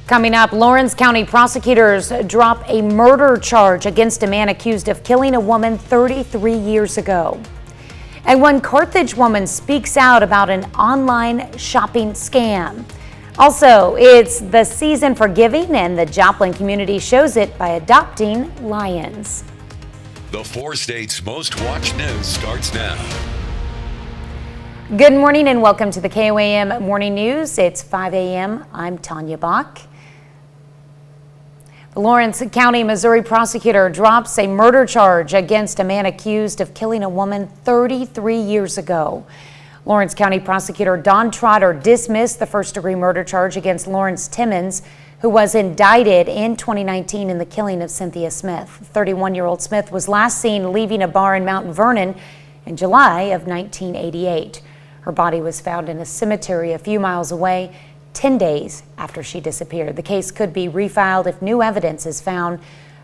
Coming up, Lawrence County prosecutors drop a murder charge against a man accused of killing a woman 33 years ago. And one Carthage woman speaks out about an online shopping scam. Also, it's the season for giving, and the Joplin community shows it by adopting lions. The 4 states' most watched news starts now. Good morning and welcome to the KOAM Morning News. It's 5 a.m. I'm Tanya Bach. The Lawrence County, Missouri prosecutor drops a murder charge against a man accused of killing a woman 33 years ago. Lawrence County prosecutor Don Trotter dismissed the first-degree murder charge against Lawrence Timmons, who was indicted in 2019 in the killing of Cynthia Smith. 31-year-old Smith was last seen leaving a bar in Mount Vernon in July of 1988. Her body was found in a cemetery a few miles away 10 days after she disappeared. The case could be refiled if new evidence is found.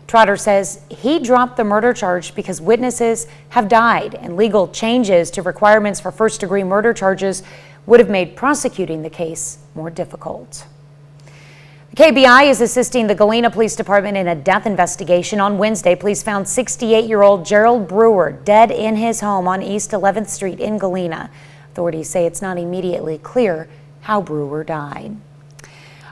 Trotter says he dropped the murder charge because witnesses have died and legal changes to requirements for first-degree murder charges would have made prosecuting the case more difficult. The KBI is assisting the Galena Police Department in a death investigation. On Wednesday, police found 68-year-old Gerald Brewer dead in his home on East 11th Street in Galena. Authorities say it's not immediately clear how Brewer died.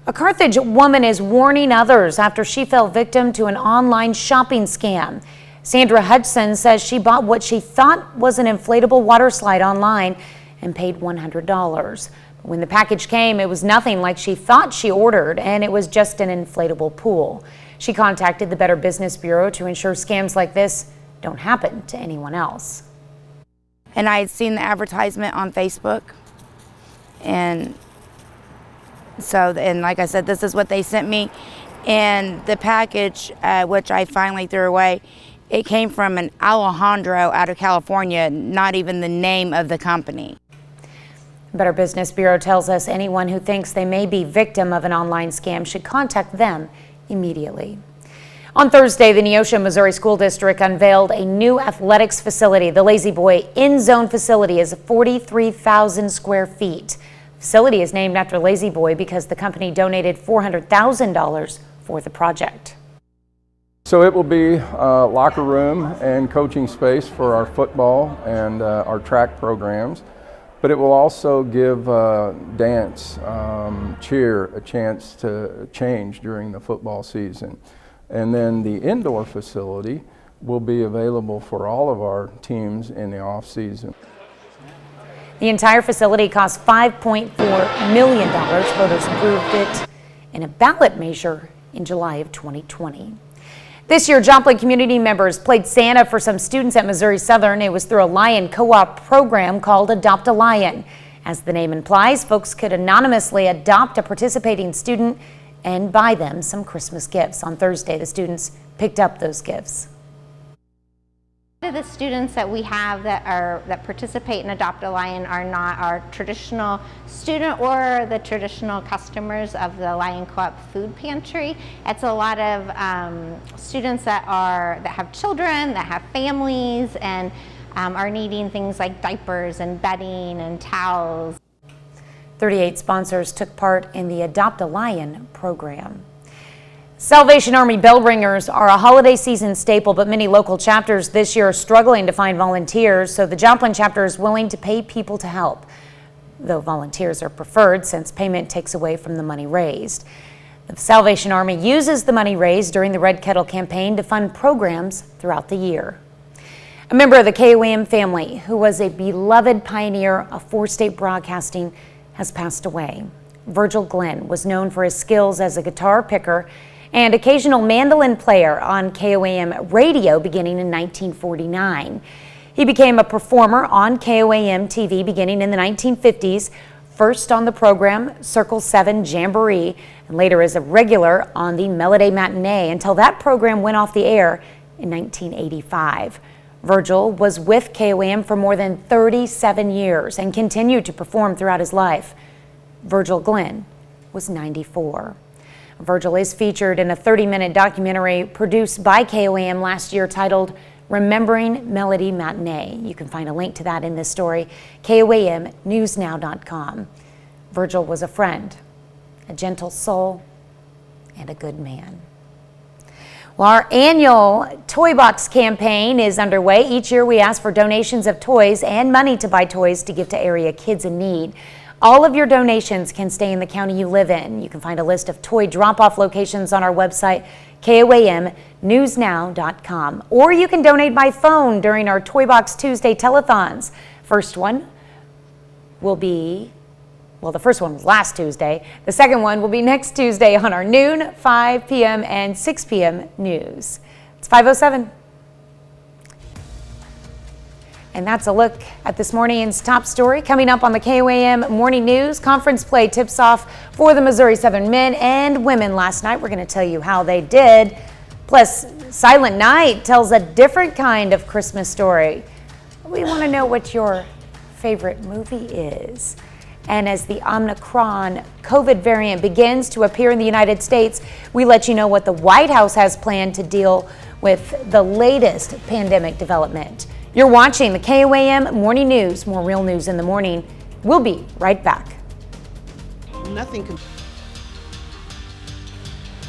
A Carthage woman is warning others after she fell victim to an online shopping scam. Sandra Hudson says she bought what she thought was an inflatable water slide online and paid $100. When the package came, it was nothing like she thought she ordered, and it was just an inflatable pool. She contacted the Better Business Bureau to ensure scams like this don't happen to anyone else. And I had seen the advertisement on Facebook. And like I said, this is what they sent me. And the package, which I finally threw away, it came from an Alejandro out of California, not even the name of the company. Better Business Bureau tells us anyone who thinks they may be victim of an online scam should contact them immediately. On Thursday, the Neosho, Missouri School District unveiled a new athletics facility. The Lazy Boy in-zone facility is 43,000 square feet. The facility is named after Lazy Boy because the company donated $400,000 for the project. So it will be a locker room and coaching space for our football and our track programs, but it will also give dance, cheer a chance to change during the football season. And then the indoor facility will be available for all of our teams in the off season. The entire facility cost $5.4 million. Voters approved it in a ballot measure in July of 2020. This year, Joplin community members played Santa for some students at Missouri Southern. It was through a Lion co-op program called Adopt a Lion. As the name implies, folks could anonymously adopt a participating student and buy them some Christmas gifts. On Thursday, the students picked up those gifts. The students that we have that participate in Adopt a Lion are not our traditional student or the traditional customers of the Lion Co-op food pantry. It's a lot of students that have children, that have families, and are needing things like diapers and bedding and towels. 38 sponsors took part in the Adopt a Lion program. Salvation Army bell ringers are a holiday season staple, but many local chapters this year are struggling to find volunteers, so the Joplin chapter is willing to pay people to help, though volunteers are preferred since payment takes away from the money raised. The Salvation Army uses the money raised during the Red Kettle campaign to fund programs throughout the year. A member of the KOAM family, who was a beloved pioneer of 4-state broadcasting, has passed away. Virgil Glenn was known for his skills as a guitar picker and occasional mandolin player on KOAM radio beginning in 1949. He became a performer on KOAM TV beginning in the 1950s, first on the program Circle 7 Jamboree, and later as a regular on the Melody Matinee until that program went off the air in 1985. Virgil was with KOAM for more than 37 years and continued to perform throughout his life. Virgil Glenn was 94. Virgil is featured in a 30-minute documentary produced by KOAM last year titled Remembering Melody Matinee. You can find a link to that in this story, KOAMnewsnow.com. Virgil was a friend, a gentle soul, and a good man. Well, our annual Toy Box campaign is underway. Each year we ask for donations of toys and money to buy toys to give to area kids in need. All of your donations can stay in the county you live in. You can find a list of toy drop-off locations on our website, KOAMnewsnow.com. Or you can donate by phone during our Toy Box Tuesday telethons. First one will be, well, the first one was last Tuesday. The second one will be next Tuesday on our noon, 5 p.m. and 6 p.m. news. It's 5:07. And that's a look at this morning's top story. Coming up on the KOAM Morning News, conference play tips off for the Missouri Southern men and women last night. We're going to tell you how they did. Plus, Silent Night tells a different kind of Christmas story. We want to know what your favorite movie is. And as the Omicron COVID variant begins to appear in the United States, we let you know what the White House has planned to deal with the latest pandemic development. You're watching the KOAM Morning News. More real news in the morning. We'll be right back.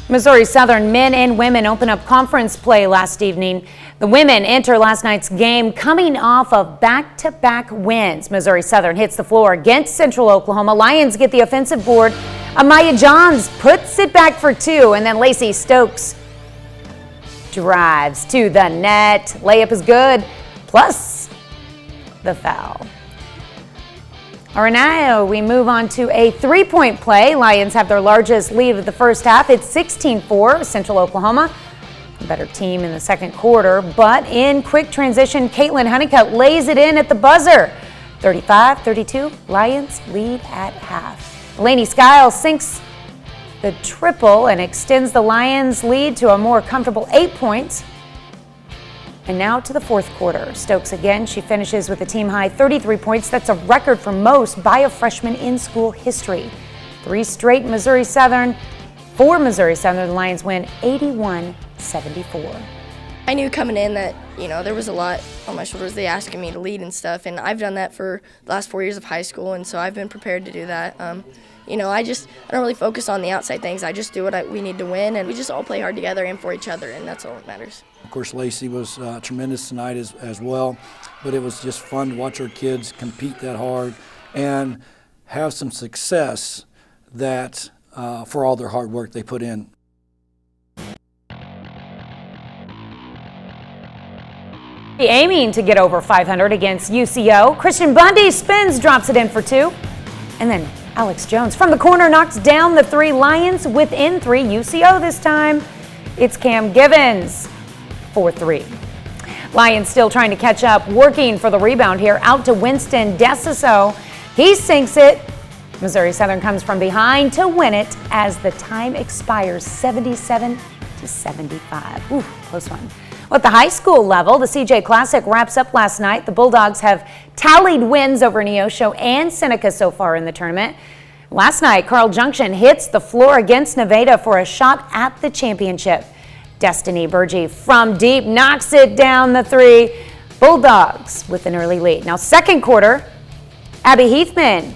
Missouri Southern men and women open up conference play last evening. The women enter last night's game coming off of back-to-back wins. Missouri Southern hits the floor against Central Oklahoma. Lions get the offensive board. Amaya Johns puts it back for two, and then Lacey Stokes drives to the net. Layup is good, plus the foul. All right, now we move on to a three-point play. Lions have their largest lead of the first half. It's 16-4, Central Oklahoma. A better team in the second quarter, but in quick transition, Caitlin Honeycutt lays it in at the buzzer. 35-32, Lions lead at half. Delaney Skiles sinks the triple and extends the Lions lead to a more comfortable 8 points. And now to the fourth quarter. Stokes again, she finishes with a team-high 33 points. That's a record for most by a freshman in school history. Three straight Missouri Southern. For Missouri Southern, the Lions win 81-74. I knew coming in that, there was a lot on my shoulders. They asking me to lead and stuff, and I've done that for the last 4 years of high school, and so I've been prepared to do that. I don't really focus on the outside things. I just do what we need to win, and we just all play hard together and for each other, and that's all that matters. Of course, Lacey was tremendous tonight as well, but it was just fun to watch our kids compete that hard and have some success that for all their hard work they put in. Aiming to get over 500 against UCO. Christian Bundy spins, drops it in for two. And then Alex Jones from the corner knocks down the three. Lions within three. UCO this time. It's Cam Givens for three. Lions still trying to catch up, working for the rebound here. Out to Winston Desiso. He sinks it. Missouri Southern comes from behind to win it as the time expires 77-75. Ooh, close one. Well, at the high school level, the CJ Classic wraps up last night. The Bulldogs have tallied wins over Neosho and Seneca so far in the tournament. Last night, Carl Junction hits the floor against Nevada for a shot at the championship. Destiny Burgee from deep knocks it down the three. Bulldogs with an early lead. Now, second quarter, Abby Heathman.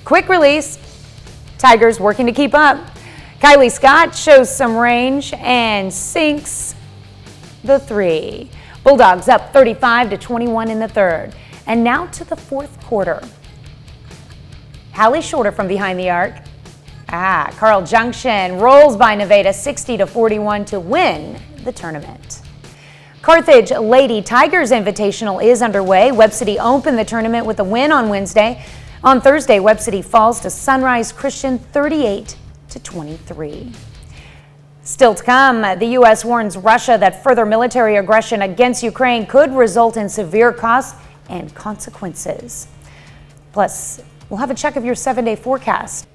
Quick release. Tigers working to keep up. Kylie Scott shows some range and sinks the three. Bulldogs up 35-21 in the third. And now to the fourth quarter. Hallie Shorter from behind the arc. Carl Junction rolls by Nevada 60-41 to win the tournament. Carthage Lady Tigers Invitational is underway. Webb City opened the tournament with a win on Wednesday. On Thursday, Webb City falls to Sunrise Christian 38-23. Still to come, the U.S. warns Russia that further military aggression against Ukraine could result in severe costs and consequences. Plus, we'll have a check of your 7-day forecast.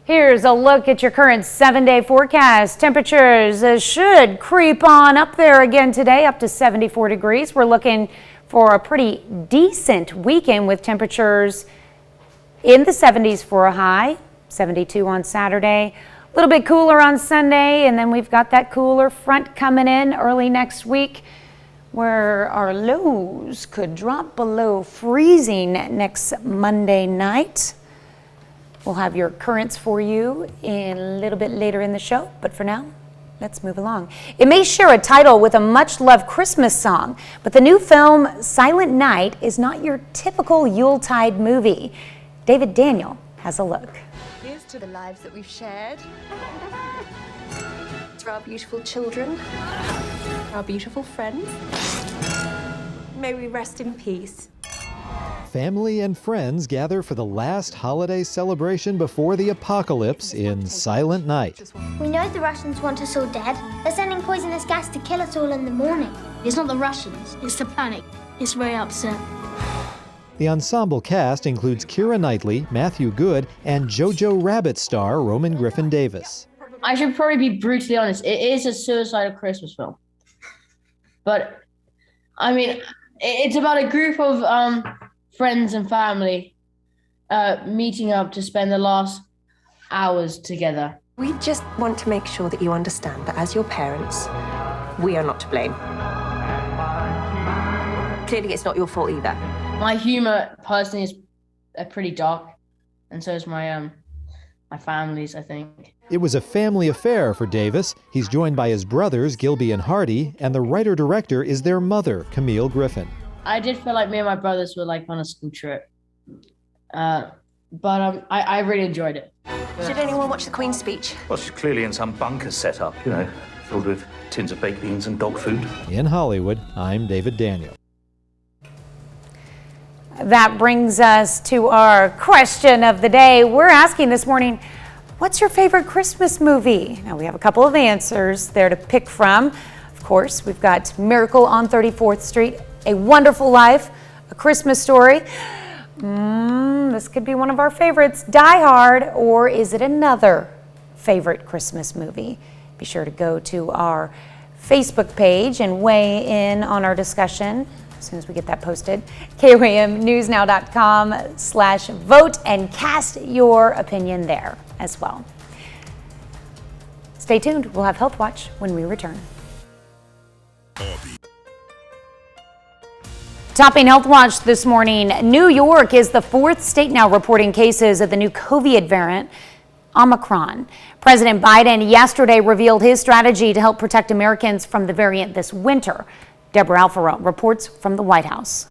Here's a look at your current 7-day forecast. Temperatures should creep on up there again today, up to 74 degrees. We're looking for a pretty decent weekend with temperatures in the 70s for a high, 72 on Saturday. A little bit cooler on Sunday, and then we've got that cooler front coming in early next week. where our lows could drop below freezing next Monday night. We'll have your currents for you in a little bit later in the show, but for now, let's move along. It may share a title with a much-loved Christmas song, but the new film Silent Night is not your typical Yuletide movie. David Daniel has a look. Here's to the lives that we've shared, to our beautiful children, our beautiful friends. May we rest in peace. Family and friends gather for the last holiday celebration before the apocalypse in Silent Night. We know the Russians want us all dead. They're sending poisonous gas to kill us all in the morning. It's not the Russians, it's the planet. It's very upset. The ensemble cast includes Keira Knightley, Matthew Good, and Jojo Rabbit star Roman Griffin Davis. I should probably be brutally honest. It is a suicidal Christmas film. But, I mean, it's about a group of friends and family meeting up to spend the last hours together. We just want to make sure that you understand that as your parents, we are not to blame. Clearly, it's not your fault either. My humor, personally, is pretty dark, and so is my family's, I think. It was a family affair for Davis. He's joined by his brothers, Gilby and Hardy, and the writer-director is their mother, Camille Griffin. I did feel like me and my brothers were like on a school trip, but I really enjoyed it. Did anyone watch the Queen's speech? Well, she's clearly in some bunker set up, you know, filled with tins of baked beans and dog food. In Hollywood, I'm David Daniel. That brings us to our question of the day. We're asking this morning, what's your favorite Christmas movie? Now, we have a couple of answers there to pick from. Of course, we've got Miracle on 34th Street, A Wonderful Life, A Christmas Story. This could be one of our favorites, Die Hard, or is it another favorite Christmas movie? Be sure to go to our Facebook page and weigh in on our discussion as soon as we get that posted. KOAMnewsnow.com/vote and cast your opinion there as well. Stay tuned. We'll have Health Watch when we return. Topping Health Watch this morning, New York is the fourth state now reporting cases of the new COVID variant, Omicron. President Biden yesterday revealed his strategy to help protect Americans from the variant this winter. Deborah Alfaro reports from the White House.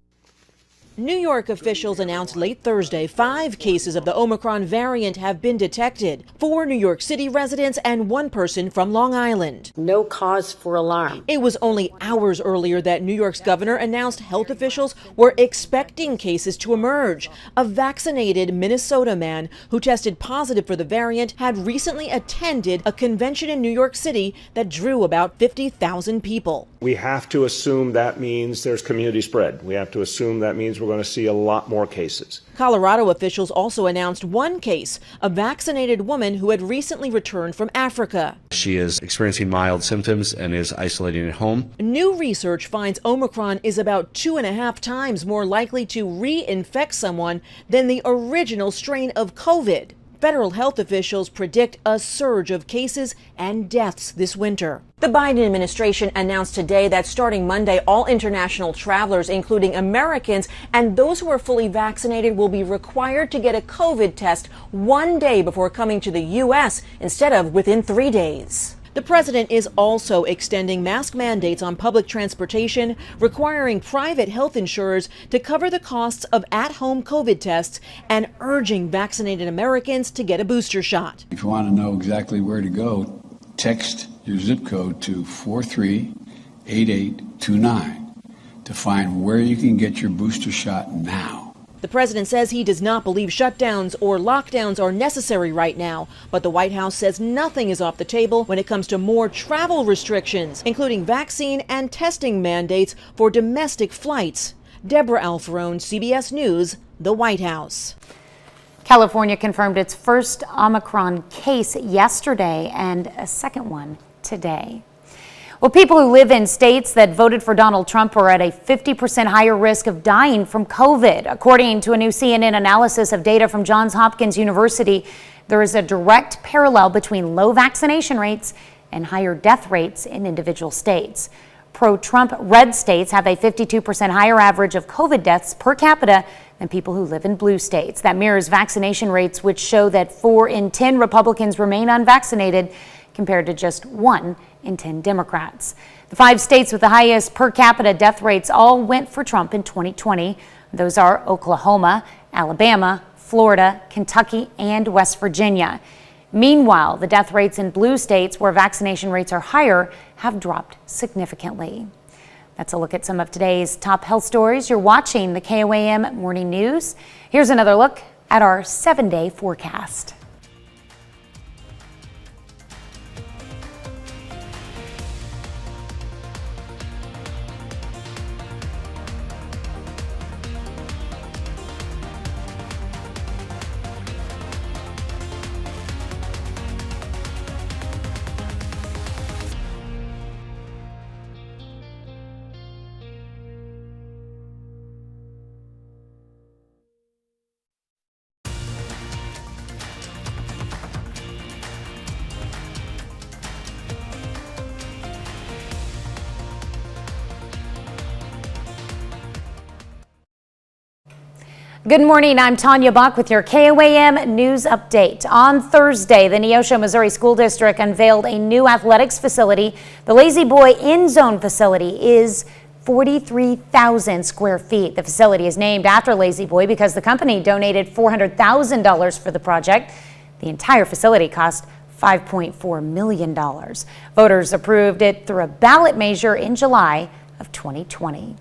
New York officials announced late Thursday 5 cases of the Omicron variant have been detected. 4 New York City residents and 1 person from Long Island. No cause for alarm. It was only hours earlier that New York's governor announced health officials were expecting cases to emerge. A vaccinated Minnesota man who tested positive for the variant had recently attended a convention in New York City that drew about 50,000 people. We have to assume that means there's community spread. We have to assume that means we're going to see a lot more cases. Colorado officials also announced 1 case, a vaccinated woman who had recently returned from Africa. She is experiencing mild symptoms and is isolating at home. New research finds Omicron is about 2.5 times more likely to reinfect someone than the original strain of COVID. Federal health officials predict a surge of cases and deaths this winter. The Biden administration announced today that starting Monday, all international travelers, including Americans and those who are fully vaccinated, will be required to get a COVID test 1 day before coming to the U.S. instead of within 3 days. The president is also extending mask mandates on public transportation, requiring private health insurers to cover the costs of at-home COVID tests, and urging vaccinated Americans to get a booster shot. If you want to know exactly where to go, text your zip code to 438829 to find where you can get your booster shot now. The president says he does not believe shutdowns or lockdowns are necessary right now, but the White House says nothing is off the table when it comes to more travel restrictions, including vaccine and testing mandates for domestic flights. Deborah Alfarone, CBS News, the White House. California confirmed its first Omicron case yesterday and a second one today. Well, people who live in states that voted for Donald Trump are at a 50% higher risk of dying from COVID. According to a new CNN analysis of data from Johns Hopkins University, there is a direct parallel between low vaccination rates and higher death rates in individual states. pro-Trump red states have a 52% higher average of COVID deaths per capita than people who live in blue states. That mirrors vaccination rates, which show that 4 in 10 Republicans remain unvaccinated compared to just 1 in 10 Democrats. The 5 states with the highest per capita death rates all went for Trump in 2020. Those are Oklahoma, Alabama, Florida, Kentucky, and West Virginia. Meanwhile, the death rates in blue states where vaccination rates are higher have dropped significantly. That's a look at some of today's top health stories. You're watching the KOAM Morning News. Here's another look at our 7-day forecast. Good morning, I'm Tanya Bach with your KOAM News Update. On Thursday, the Neosho, Missouri School District unveiled a new athletics facility. The Lazy Boy End Zone facility is 43,000 square feet. The facility is named after Lazy Boy because the company donated $400,000 for the project. The entire facility cost $5.4 million. Voters approved it through a ballot measure in July of 2020.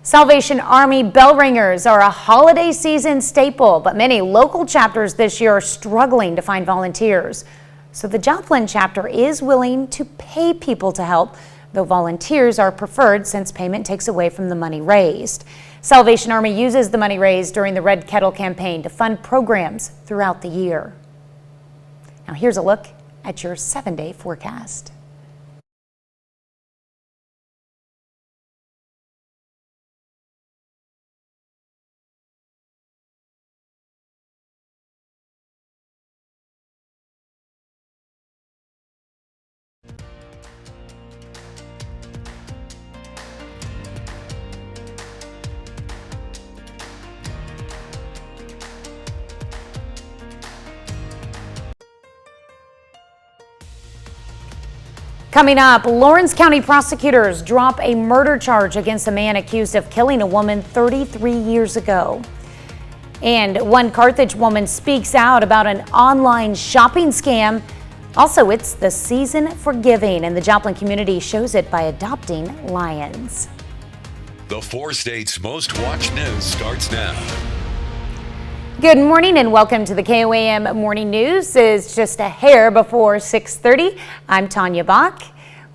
Salvation Army bell ringers are a holiday season staple, but many local chapters this year are struggling to find volunteers. So the Joplin chapter is willing to pay people to help, though volunteers are preferred since payment takes away from the money raised. Salvation Army uses the money raised during the Red Kettle campaign to fund programs throughout the year. Now here's a look at your 7-day forecast. Coming up, Lawrence County prosecutors drop a murder charge against a man accused of killing a woman 33 years ago. And one Carthage woman speaks out about an online shopping scam. Also, it's the season for giving, and the Joplin community shows it by adopting lions. The 4 states' most watched news starts now. Good morning and welcome to the KOAM Morning News. It's just a hair before 6:30. I'm Tanya Bach.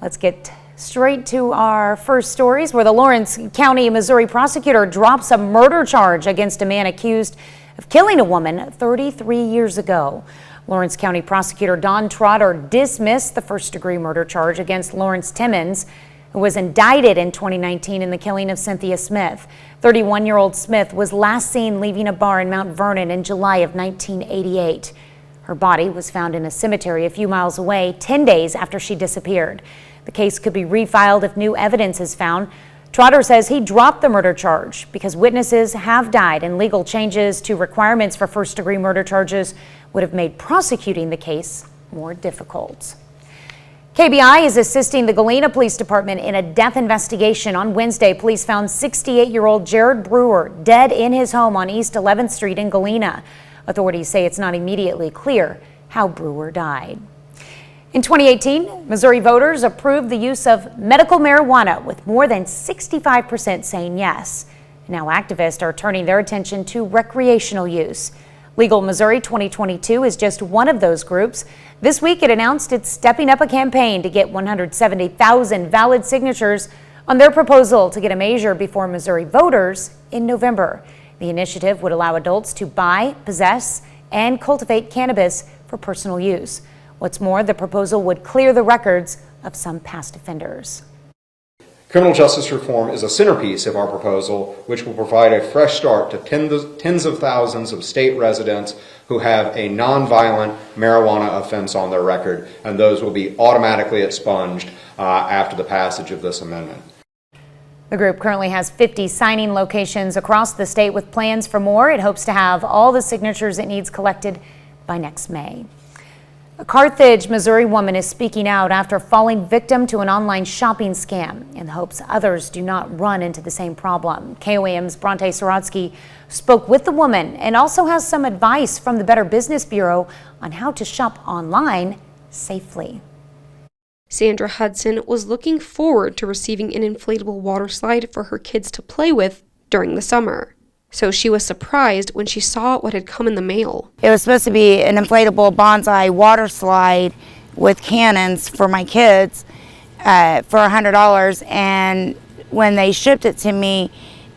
Let's get straight to our first stories, where the Lawrence County, Missouri prosecutor drops a murder charge against a man accused of killing a woman 33 years ago. Lawrence County prosecutor Don Trotter dismissed the first-degree murder charge against Lawrence Timmons, who was indicted in 2019 in the killing of Cynthia Smith. 31-year-old Smith was last seen leaving a bar in Mount Vernon in July of 1988. Her body was found in a cemetery a few miles away 10 days after she disappeared. The case could be refiled if new evidence is found. Trotter says he dropped the murder charge because witnesses have died and legal changes to requirements for first-degree murder charges would have made prosecuting the case more difficult. KBI is assisting the Galena Police Department in a death investigation. On Wednesday, police found 68-year-old Jared Brewer dead in his home on East 11th Street in Galena. Authorities say it's not immediately clear how Brewer died. In 2018, Missouri voters approved the use of medical marijuana, with more than 65% saying yes. Now activists are turning their attention to recreational use. Legal Missouri 2022 is just one of those groups. This week it announced it's stepping up a campaign to get 170,000 valid signatures on their proposal to get a measure before Missouri voters in November. The initiative would allow adults to buy, possess, and cultivate cannabis for personal use. What's more, the proposal would clear the records of some past offenders. Criminal justice reform is a centerpiece of our proposal, which will provide a fresh start to tens of thousands of state residents who have a nonviolent marijuana offense on their record, and those will be automatically expunged after the passage of this amendment. The group currently has 50 signing locations across the state with plans for more. It hopes to have all the signatures it needs collected by next May. A Carthage, Missouri woman is speaking out after falling victim to an online shopping scam in the hopes others do not run into the same problem. KOAM's Bronte Sorotsky spoke with the woman and also has some advice from the Better Business Bureau on how to shop online safely. Sandra Hudson was looking forward to receiving an inflatable water slide for her kids to play with during the summer. So she was surprised when she saw what had come in the mail. It was supposed to be an inflatable bonsai water slide with cannons for my kids for $100, and when they shipped it to me,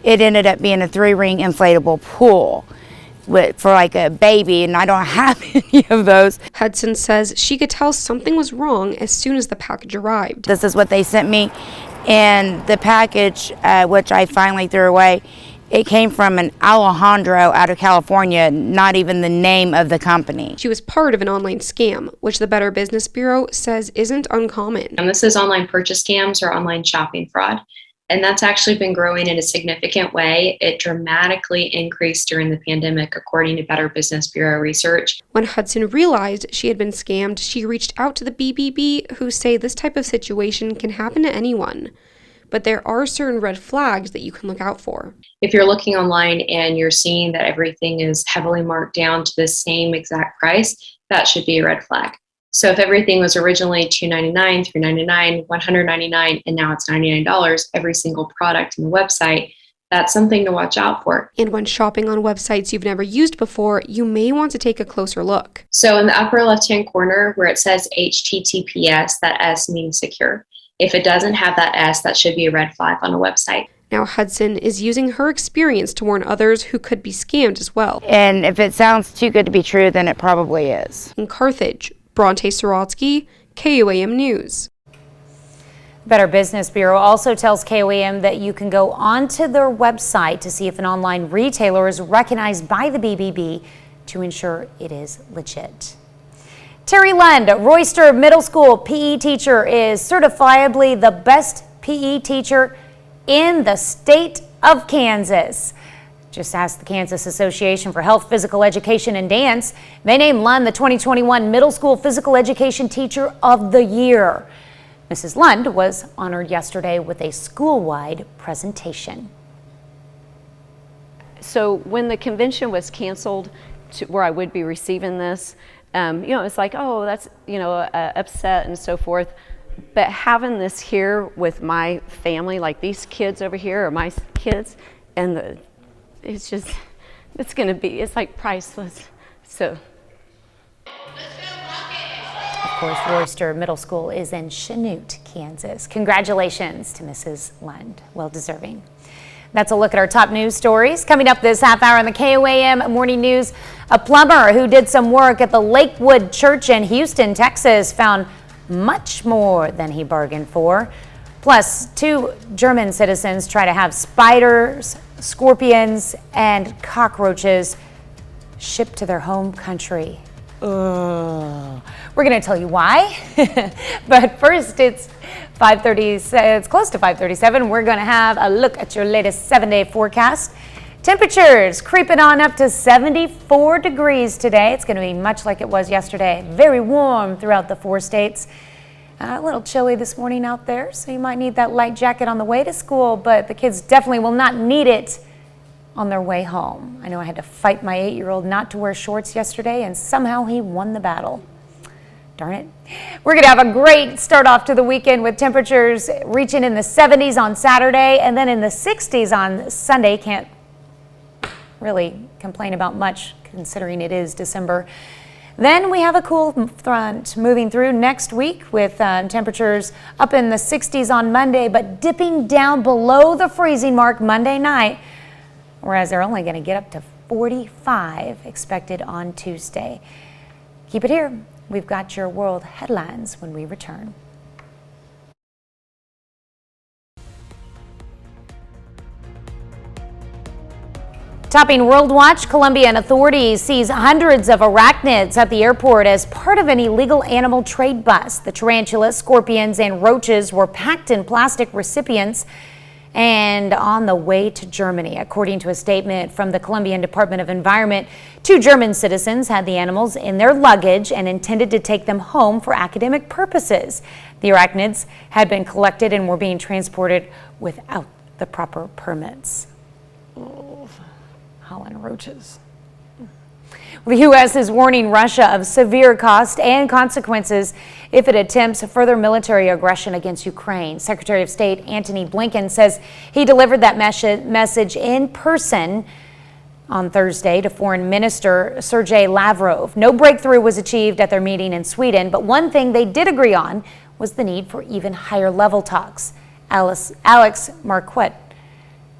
it ended up being a 3-ring inflatable pool for like a baby, and I don't have any of those. Hudson says she could tell something was wrong as soon as the package arrived. This is what they sent me, and the package, which I finally threw away, it came from an Alejandro out of California, not even the name of the company. She was part of an online scam, which the Better Business Bureau says isn't uncommon. And this is online purchase scams or online shopping fraud. And that's actually been growing in a significant way. It dramatically increased during the pandemic, according to Better Business Bureau research. When Hudson realized she had been scammed, she reached out to the BBB, who say this type of situation can happen to anyone. But there are certain red flags that you can look out for. If you're looking online and you're seeing that everything is heavily marked down to the same exact price, that should be a red flag. So if everything was originally $2.99, $3.99, $199, and now it's $99, every single product on the website, that's something to watch out for. And when shopping on websites you've never used before, you may want to take a closer look. So in the upper left-hand corner where it says HTTPS, that S means secure. If it doesn't have that S, that should be a red flag on a website. Now Hudson is using her experience to warn others who could be scammed as well. And if it sounds too good to be true, then it probably is. In Carthage, Bronte Sorotsky, KOAM News. Better Business Bureau also tells KOAM that you can go onto their website to see if an online retailer is recognized by the BBB to ensure it is legit. Terry Lund, Royster Middle School PE teacher, is certifiably the best PE teacher in the state of Kansas. Just ask the Kansas Association for Health, Physical Education, and Dance. They named Lund the 2021 Middle School Physical Education Teacher of the Year. Mrs. Lund was honored yesterday with a school-wide presentation. So when the convention was canceled where I would be receiving this, it's like, oh, that's, upset and so forth. But having this here with my family, like these kids over here are my kids, and it's like priceless. So. Of course, Royster Middle School is in Chanute, Kansas. Congratulations to Mrs. Lund. Well deserving. That's a look at our top news stories. Coming up this half hour on the KOAM Morning News, a plumber who did some work at the Lakewood Church in Houston, Texas, found much more than he bargained for. Plus, 2 German citizens try to have spiders, scorpions, and cockroaches shipped to their home country. We're going to tell you why. But first, it's 5:30. It's close to 5:37. We're going to have a look at your latest 7-day forecast. Temperatures creeping on up to 74 degrees today. It's going to be much like it was yesterday. Very warm throughout the 4 states. A little chilly this morning out there, so you might need that light jacket on the way to school, but the kids definitely will not need it on their way home. I know I had to fight my 8-year-old not to wear shorts yesterday, and somehow he won the battle. Darn it. We're going to have a great start off to the weekend with temperatures reaching in the 70s on Saturday and then in the 60s on Sunday. Can't really complain about much considering it is December. Then we have a cool front moving through next week with temperatures up in the 60s on Monday, but dipping down below the freezing mark Monday night, whereas they're only going to get up to 45 expected on Tuesday. Keep it here. We've got your world headlines when we return. Topping World Watch, Colombian authorities seize hundreds of arachnids at the airport as part of an illegal animal trade bust. The tarantulas, scorpions, and roaches were packed in plastic recipients and on the way to Germany. According to a statement from the Colombian Department of Environment, 2 German citizens had the animals in their luggage and intended to take them home for academic purposes. The arachnids had been collected and were being transported without the proper permits. Oh, howling roaches. The U.S. is warning Russia of severe cost and consequences if it attempts further military aggression against Ukraine. Secretary of State Antony Blinken says he delivered that message in person on Thursday to Foreign Minister Sergei Lavrov. No breakthrough was achieved at their meeting in Sweden, but one thing they did agree on was the need for even higher level talks. Alex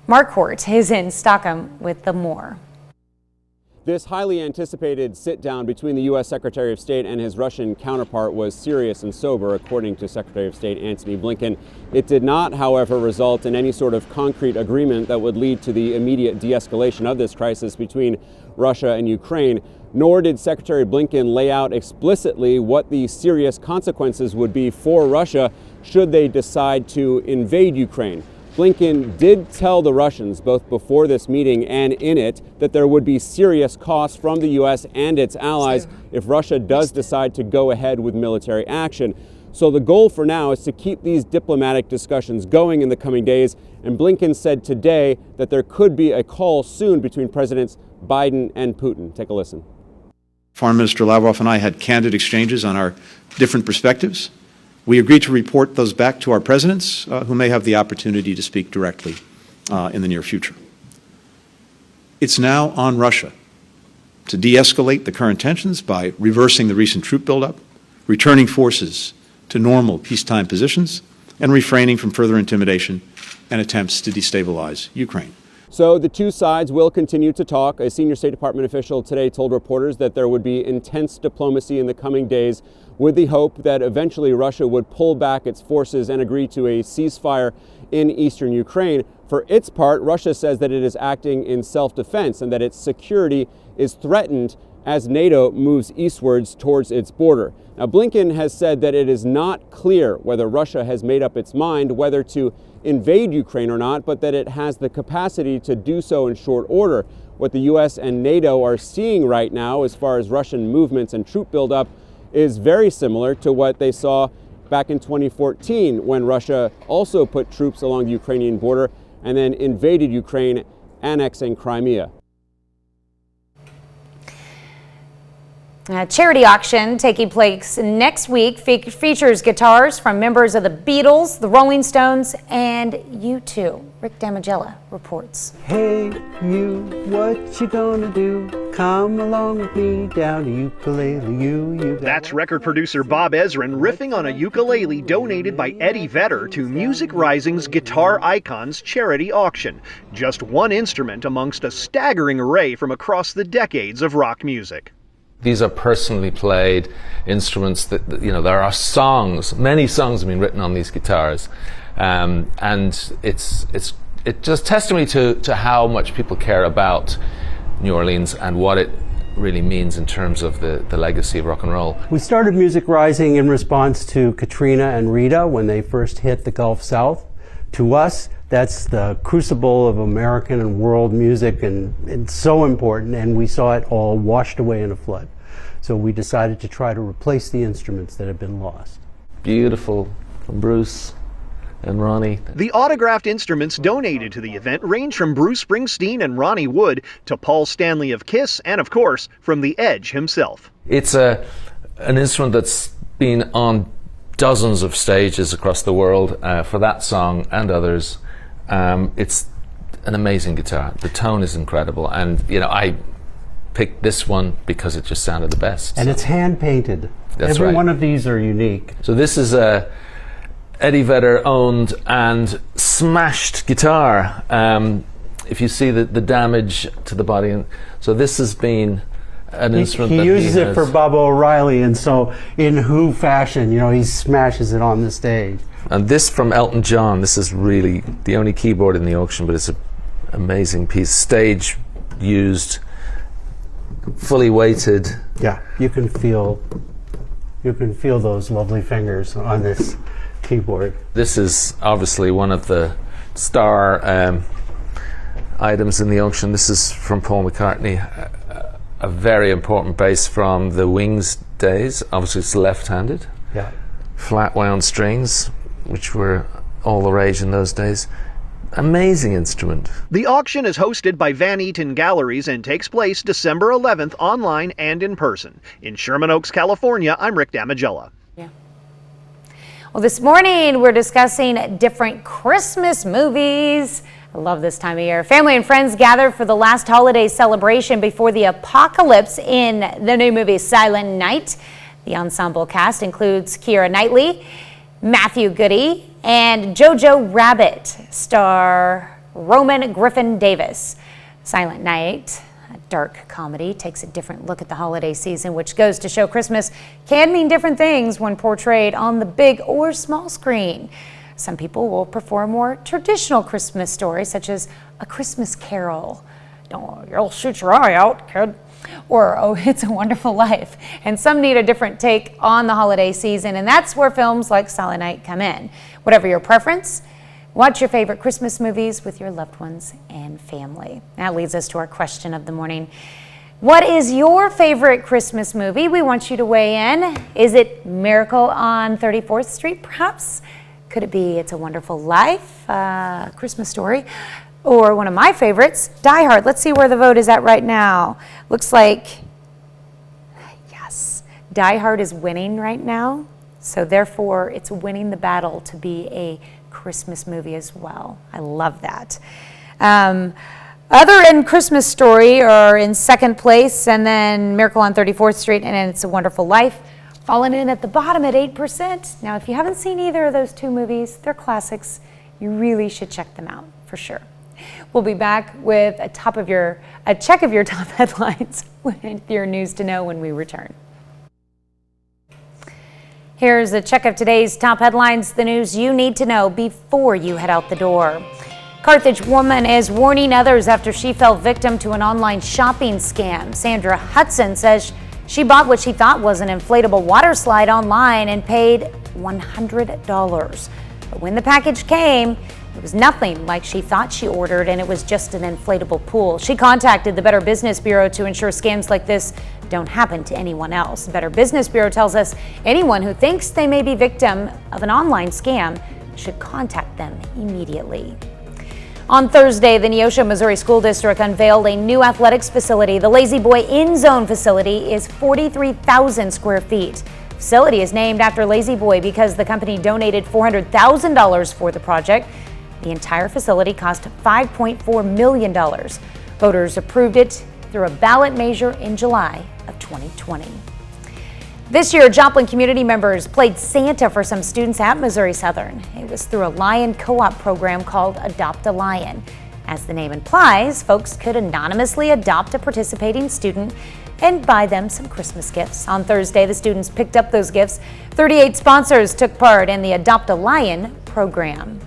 Marquardt is in Stockholm with the more. This highly anticipated sit-down between the U.S. Secretary of State and his Russian counterpart was serious and sober, according to Secretary of State Antony Blinken. It did not, however, result in any sort of concrete agreement that would lead to the immediate de-escalation of this crisis between Russia and Ukraine, nor did Secretary Blinken lay out explicitly what the serious consequences would be for Russia should they decide to invade Ukraine. Blinken did tell the Russians, both before this meeting and in it, that there would be serious costs from the U.S. and its allies if Russia does decide to go ahead with military action. So the goal for now is to keep these diplomatic discussions going in the coming days, and Blinken said today that there could be a call soon between Presidents Biden and Putin. Take a listen. Foreign Minister Lavrov and I had candid exchanges on our different perspectives. We agreed to report those back to our presidents, who may have the opportunity to speak directly in the near future. It's now on Russia to de-escalate the current tensions by reversing the recent troop buildup, returning forces to normal peacetime positions, and refraining from further intimidation and attempts to destabilize Ukraine. So the two sides will continue to talk. A senior State Department official today told reporters that there would be intense diplomacy in the coming days, with the hope that eventually Russia would pull back its forces and agree to a ceasefire in eastern Ukraine. For its part, Russia says that it is acting in self-defense and that its security is threatened as NATO moves eastwards towards its border. Now, Blinken has said that it is not clear whether Russia has made up its mind whether to invade Ukraine or not, but that it has the capacity to do so in short order. What the U.S. and NATO are seeing right now as far as Russian movements and troop buildup is very similar to what they saw back in 2014 when Russia also put troops along the Ukrainian border and then invaded Ukraine, annexing Crimea. A charity auction taking place next week features guitars from members of the Beatles, the Rolling Stones, and U2. Rick Damigella reports. Hey, you, what you gonna do? Come along with me down to ukulele, you. That's record producer Bob Ezrin riffing on a ukulele donated by Eddie Vedder to Music Rising's Guitar Icons charity auction. Just one instrument amongst a staggering array from across the decades of rock music. These are personally played instruments that, you know, there are songs, many songs have been written on these guitars. And it's just testimony to how much people care about New Orleans and what it really means in terms of the legacy of rock and roll. We started Music Rising in response to Katrina and Rita when they first hit the Gulf South. To us, that's the crucible of American and world music, and it's so important, and we saw it all washed away in a flood. So we decided to try to replace the instruments that had been lost. Beautiful from Bruce and Ronnie. The autographed instruments donated to the event range from Bruce Springsteen and Ronnie Wood to Paul Stanley of Kiss, and of course, from The Edge himself. It's an instrument that's been on dozens of stages across the world for that song and others. It's an amazing guitar. The tone is incredible, and you know, I picked this one because it just sounded the best. And it's hand painted. Every one of these are unique. So this is a Eddie Vedder owned and smashed guitar. If you see the damage to the body, and so this has been an instrument he that uses it for Bob O'Reilly, and so in Who fashion, you know, he smashes it on the stage. And this from Elton John, this is really the only keyboard in the auction, but it's an amazing piece. Stage used, fully weighted. Yeah, you can feel those lovely fingers on this keyboard. This is obviously one of the star items in the auction. This is from Paul McCartney, a very important bass from the Wings days. Obviously it's left-handed. Yeah. Flat wound strings, which were all the rage in those days. Amazing instrument. The auction is hosted by Van Eaton Galleries and takes place December 11th online and in person. In Sherman Oaks, California, I'm Rick Damigella. Well, this morning we're discussing different Christmas movies. I love this time of year. Family and friends gather for the last holiday celebration before the apocalypse in the new movie Silent Night. The ensemble cast includes Keira Knightley, Matthew Goode, and Jojo Rabbit star Roman Griffin Davis. Silent Night, a dark comedy, takes a different look at the holiday season, which goes to show Christmas can mean different things when portrayed on the big or small screen. Some people will prefer a more traditional Christmas story, such as A Christmas Carol. "Oh, you'll shoot your eye out, kid." Or "Oh, It's a Wonderful Life." And some need a different take on the holiday season, and that's where films like Silent Night come in. Whatever your preference, watch your favorite Christmas movies with your loved ones and family. That leads us to our question of the morning. What is your favorite Christmas movie? We want you to weigh in. Is it Miracle on 34th Street, perhaps? Could it be It's a Wonderful Life, Christmas Story? Or one of my favorites, Die Hard. Let's see where the vote is at right now. Looks like, yes, Die Hard is winning right now. So therefore, it's winning the battle to be a Christmas movie as well. I love that. Other than Christmas Story are in second place, and then Miracle on 34th Street and It's a Wonderful Life falling in at the bottom at 8%. Now, if you haven't seen either of those two movies, they're classics. You really should check them out for sure. We'll be back with a check of your top headlines with your news to know when we return. Here's a check of today's top headlines, the news you need to know before you head out the door. Carthage woman is warning others after she fell victim to an online shopping scam. Sandra Hudson says she bought what she thought was an inflatable water slide online and paid $100. But when the package came, it was nothing like she thought she ordered, and it was just an inflatable pool. She contacted the Better Business Bureau to ensure scams like this don't happen to anyone else. The Better Business Bureau tells us anyone who thinks they may be victim of an online scam should contact them immediately. On Thursday, the Neosho, Missouri School District unveiled a new athletics facility. The Lazy Boy in-zone facility is 43,000 square feet. The facility is named after Lazy Boy because the company donated $400,000 for the project. The entire facility cost $5.4 million. Voters approved it through a ballot measure in July of 2020. This year, Joplin community members played Santa for some students at Missouri Southern. It was through a Lion co-op program called Adopt a Lion. As the name implies, folks could anonymously adopt a participating student and buy them some Christmas gifts. On Thursday, the students picked up those gifts. 38 sponsors took part in the Adopt a Lion program.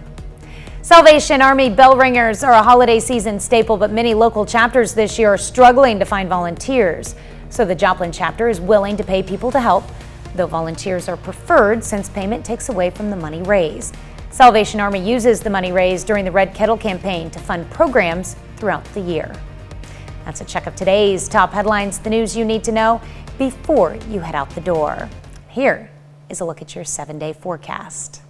Salvation Army bell ringers are a holiday season staple, but many local chapters this year are struggling to find volunteers. So the Joplin chapter is willing to pay people to help, though volunteers are preferred since payment takes away from the money raised. Salvation Army uses the money raised during the Red Kettle campaign to fund programs throughout the year. That's a check of today's top headlines, the news you need to know before you head out the door. Here is a look at your 7-day forecast.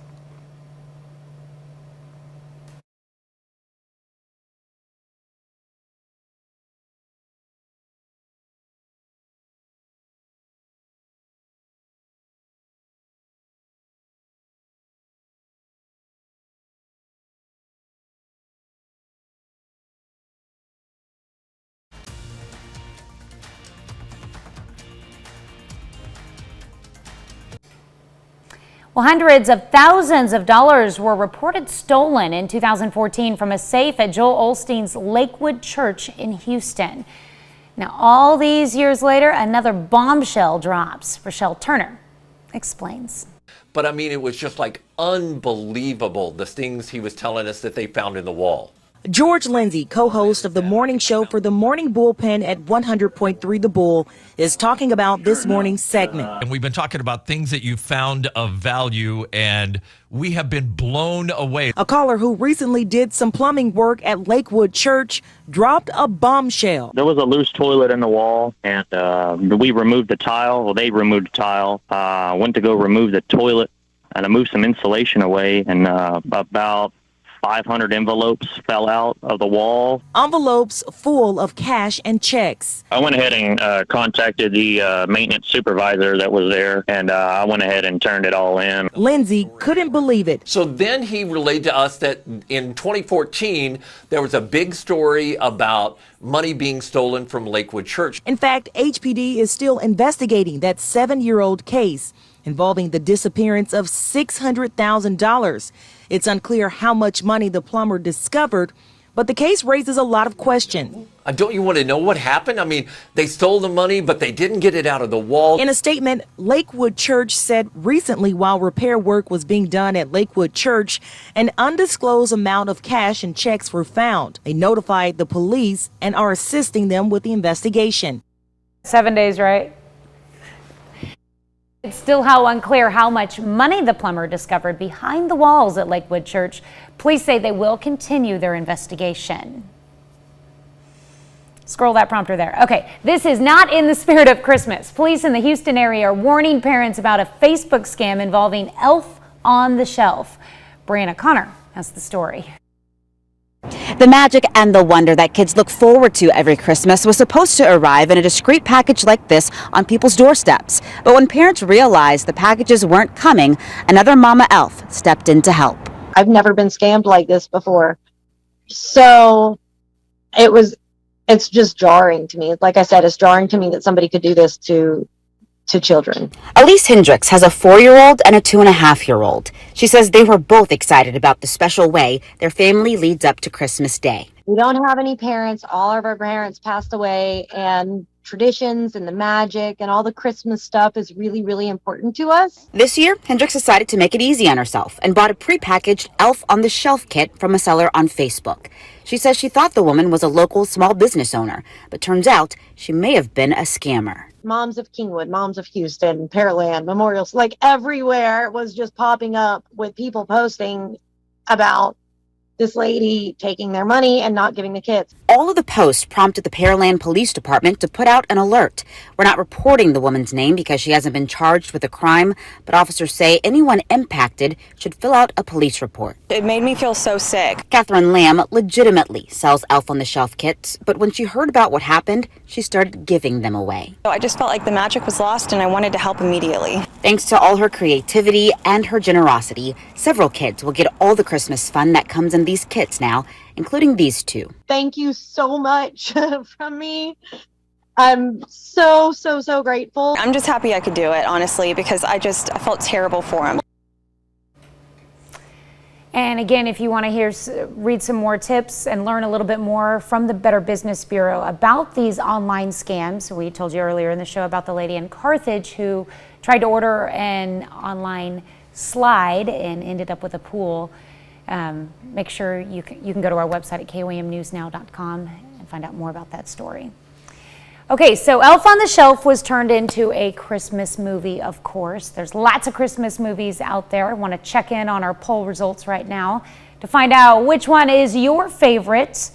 Well, hundreds of thousands of dollars were reported stolen in 2014 from a safe at Joel Osteen's Lakewood Church in Houston. Now, all these years later, another bombshell drops. Rochelle Turner explains. But I mean, it was just like unbelievable, the things he was telling us that they found in the wall. George Lindsay, co-host of the morning show for the Morning Bullpen at 100.3 The Bull, is talking about this morning's segment. And we've been talking about things that you found of value, and we have been blown away. A caller who recently did some plumbing work at Lakewood Church dropped a bombshell. There was a loose toilet in the wall, and we removed the tile. Well, they removed the tile. Went to go remove the toilet, and I moved some insulation away, and about 500 envelopes fell out of the wall. Envelopes full of cash and checks. I went ahead and contacted the maintenance supervisor that was there, and I went ahead and turned it all in. Lindsay couldn't believe it. So then he relayed to us that in 2014, there was a big story about money being stolen from Lakewood Church. In fact, HPD is still investigating that 7-year-old case involving the disappearance of $600,000. It's unclear how much money the plumber discovered, but the case raises a lot of questions. Don't you want to know what happened? I mean, they stole the money, but they didn't get it out of the wall. In a statement, Lakewood Church said recently while repair work was being done at Lakewood Church, an undisclosed amount of cash and checks were found. They notified the police and are assisting them with the investigation. 7 days, right? It's still unclear how much money the plumber discovered behind the walls at Lakewood Church. Police say they will continue their investigation. Scroll that prompter there. Okay, this is not in the spirit of Christmas. Police in the Houston area are warning parents about a Facebook scam involving Elf on the Shelf. Brianna Connor has the story. The magic and the wonder that kids look forward to every Christmas was supposed to arrive in a discreet package like this on people's doorsteps. But when parents realized the packages weren't coming, another mama elf stepped in to help. I've never been scammed like this before. So it's just jarring to me. Like I said, it's jarring to me that somebody could do this to children. Elise Hendricks has a 4-year-old and a 2.5-year-old. She says they were both excited about the special way their family leads up to Christmas Day. We don't have any parents. All of our parents passed away, and traditions and the magic and all the Christmas stuff is really, really important to us. This year, Hendricks decided to make it easy on herself and bought a prepackaged Elf on the Shelf kit from a seller on Facebook. She says she thought the woman was a local small business owner, but turns out she may have been a scammer. Moms of Kingwood, Moms of Houston, Pearland, Memorials, like everywhere was just popping up with people posting about this lady taking their money and not giving the kids. All of the posts prompted the Pearland Police Department to put out an alert. We're not reporting the woman's name because she hasn't been charged with a crime, but officers say anyone impacted should fill out a police report. It made me feel so sick. Catherine Lamb legitimately sells Elf on the Shelf kits, but when she heard about what happened, she started giving them away. So I just felt like the magic was lost and I wanted to help immediately. Thanks to all her creativity and her generosity, several kids will get all the Christmas fun that comes in these kits now, including these two. Thank you so much from me. I'm so grateful. I'm just happy I could do it, honestly, because I felt terrible for him. And again, if you want to read some more tips and learn a little bit more from the Better Business Bureau about these online scams, we told you earlier in the show about the lady in Carthage who tried to order an online slide and ended up with a pool. Make sure you can go to our website at KOAMnewsnow.com and find out more about that story. Okay, so Elf on the Shelf was turned into a Christmas movie, of course. There's lots of Christmas movies out there. I want to check in on our poll results right now to find out which one is your favorite.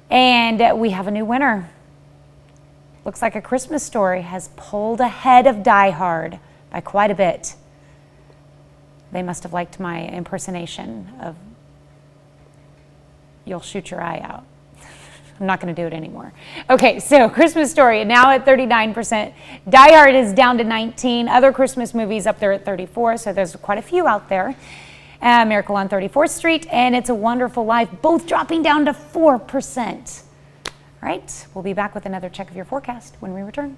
And we have a new winner. Looks like A Christmas Story has pulled ahead of Die Hard by quite a bit. They must have liked my impersonation of "You'll shoot your eye out." I'm not going to do it anymore. Okay, so Christmas Story now at 39%. Die Hard is down to 19. Other Christmas movies up there at 34, so there's quite a few out there. Miracle on 34th Street and It's a Wonderful Life, both dropping down to 4%. All right, we'll be back with another check of your forecast when we return.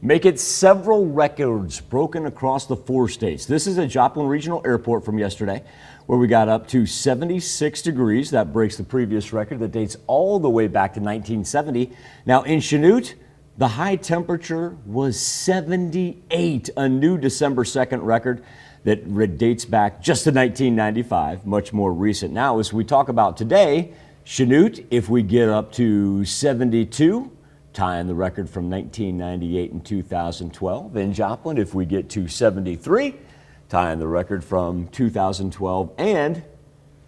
Make it several records broken across the 4 states. This is at Joplin Regional Airport from yesterday, where we got up to 76 degrees. That breaks the previous record that dates all the way back to 1970. Now in Chanute, the high temperature was 78, a new December 2nd record. that dates back just to 1995, much more recent. Now, as we talk about today, Chanute, if we get up to 72, tying the record from 1998 and 2012. In Joplin, if we get to 73, tying the record from 2012 and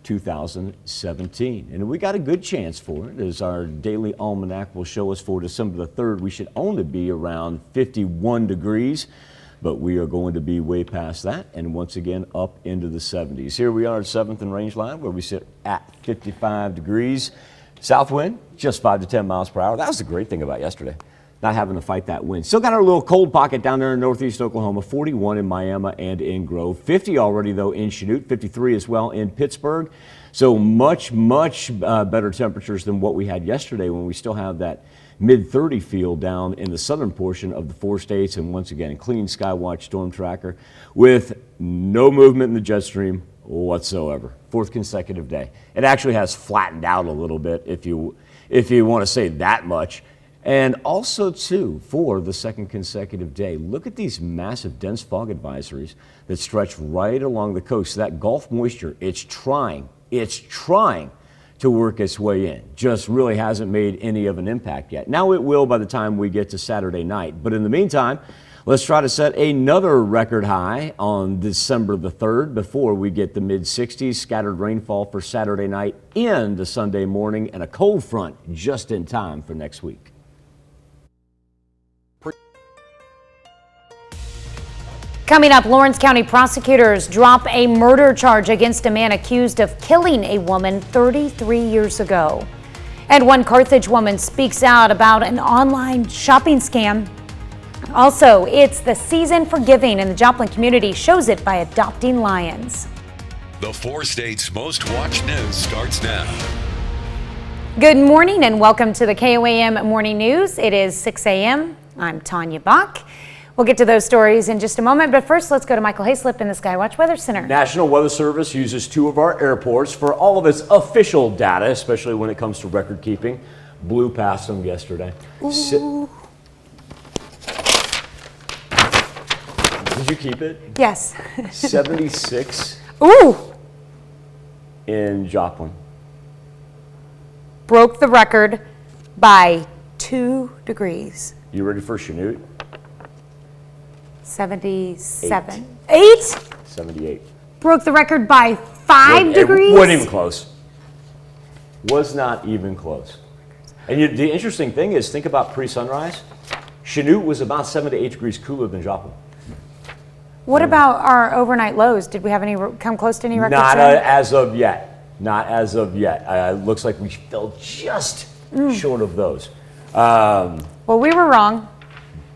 2017. And we got a good chance for it, as our daily almanac will show us. For December the 3rd, we should only be around 51 degrees, but we are going to be way past that, and once again up into the 70s. Here we are at 7th and Rangeline, where we sit at 55 degrees. South wind, just 5 to 10 miles per hour. That was the great thing about yesterday, not having to fight that wind. Still got our little cold pocket down there in northeast Oklahoma, 41 in Miami and in Grove. 50 already, though, in Chanute, 53 as well in Pittsburgh. So much better temperatures than what we had yesterday, when we still have that mid-30 feel down in the southern portion of the 4 states. And once again, clean Skywatch storm tracker with no movement in the jet stream whatsoever. 4th consecutive day. It actually has flattened out a little bit, if you want to say that much. And also, too, for the 2nd consecutive day, look at these massive dense fog advisories that stretch right along the coast. That Gulf moisture, it's trying to work its way in. Just really hasn't made any of an impact yet. Now it will by the time we get to Saturday night. But in the meantime, let's try to set another record high on December the 3rd before we get the mid-60s. Scattered rainfall for Saturday night into Sunday morning, and a cold front just in time for next week. Coming up, Lawrence County prosecutors drop a murder charge against a man accused of killing a woman 33 years ago. And one Carthage woman speaks out about an online shopping scam. Also, it's the season for giving, and the Joplin community shows it by adopting lions. The 4 states' most watched news starts now. Good morning and welcome to the KOAM Morning News. It is 6 a.m. I'm Tanya Bach. We'll get to those stories in just a moment, but first let's go to Michael Hayslip in the Skywatch Weather Center. National Weather Service uses 2 of our airports for all of its official data, especially when it comes to record keeping. Blew past them yesterday. Ooh. Did you keep it? Yes. 76. Ooh. In Joplin. Broke the record by 2 degrees. You ready for Chanute? 77. 8? 78. Broke the record by 5 degrees? It wasn't even close. Was not even close. And the interesting thing is, think about pre-sunrise. Chanute was about 7 to 8 degrees cooler than Joplin. What about our overnight lows? Did we have any come close to any records? Not as of yet. Not as of yet. Looks like we fell just short of those. Well, we were wrong.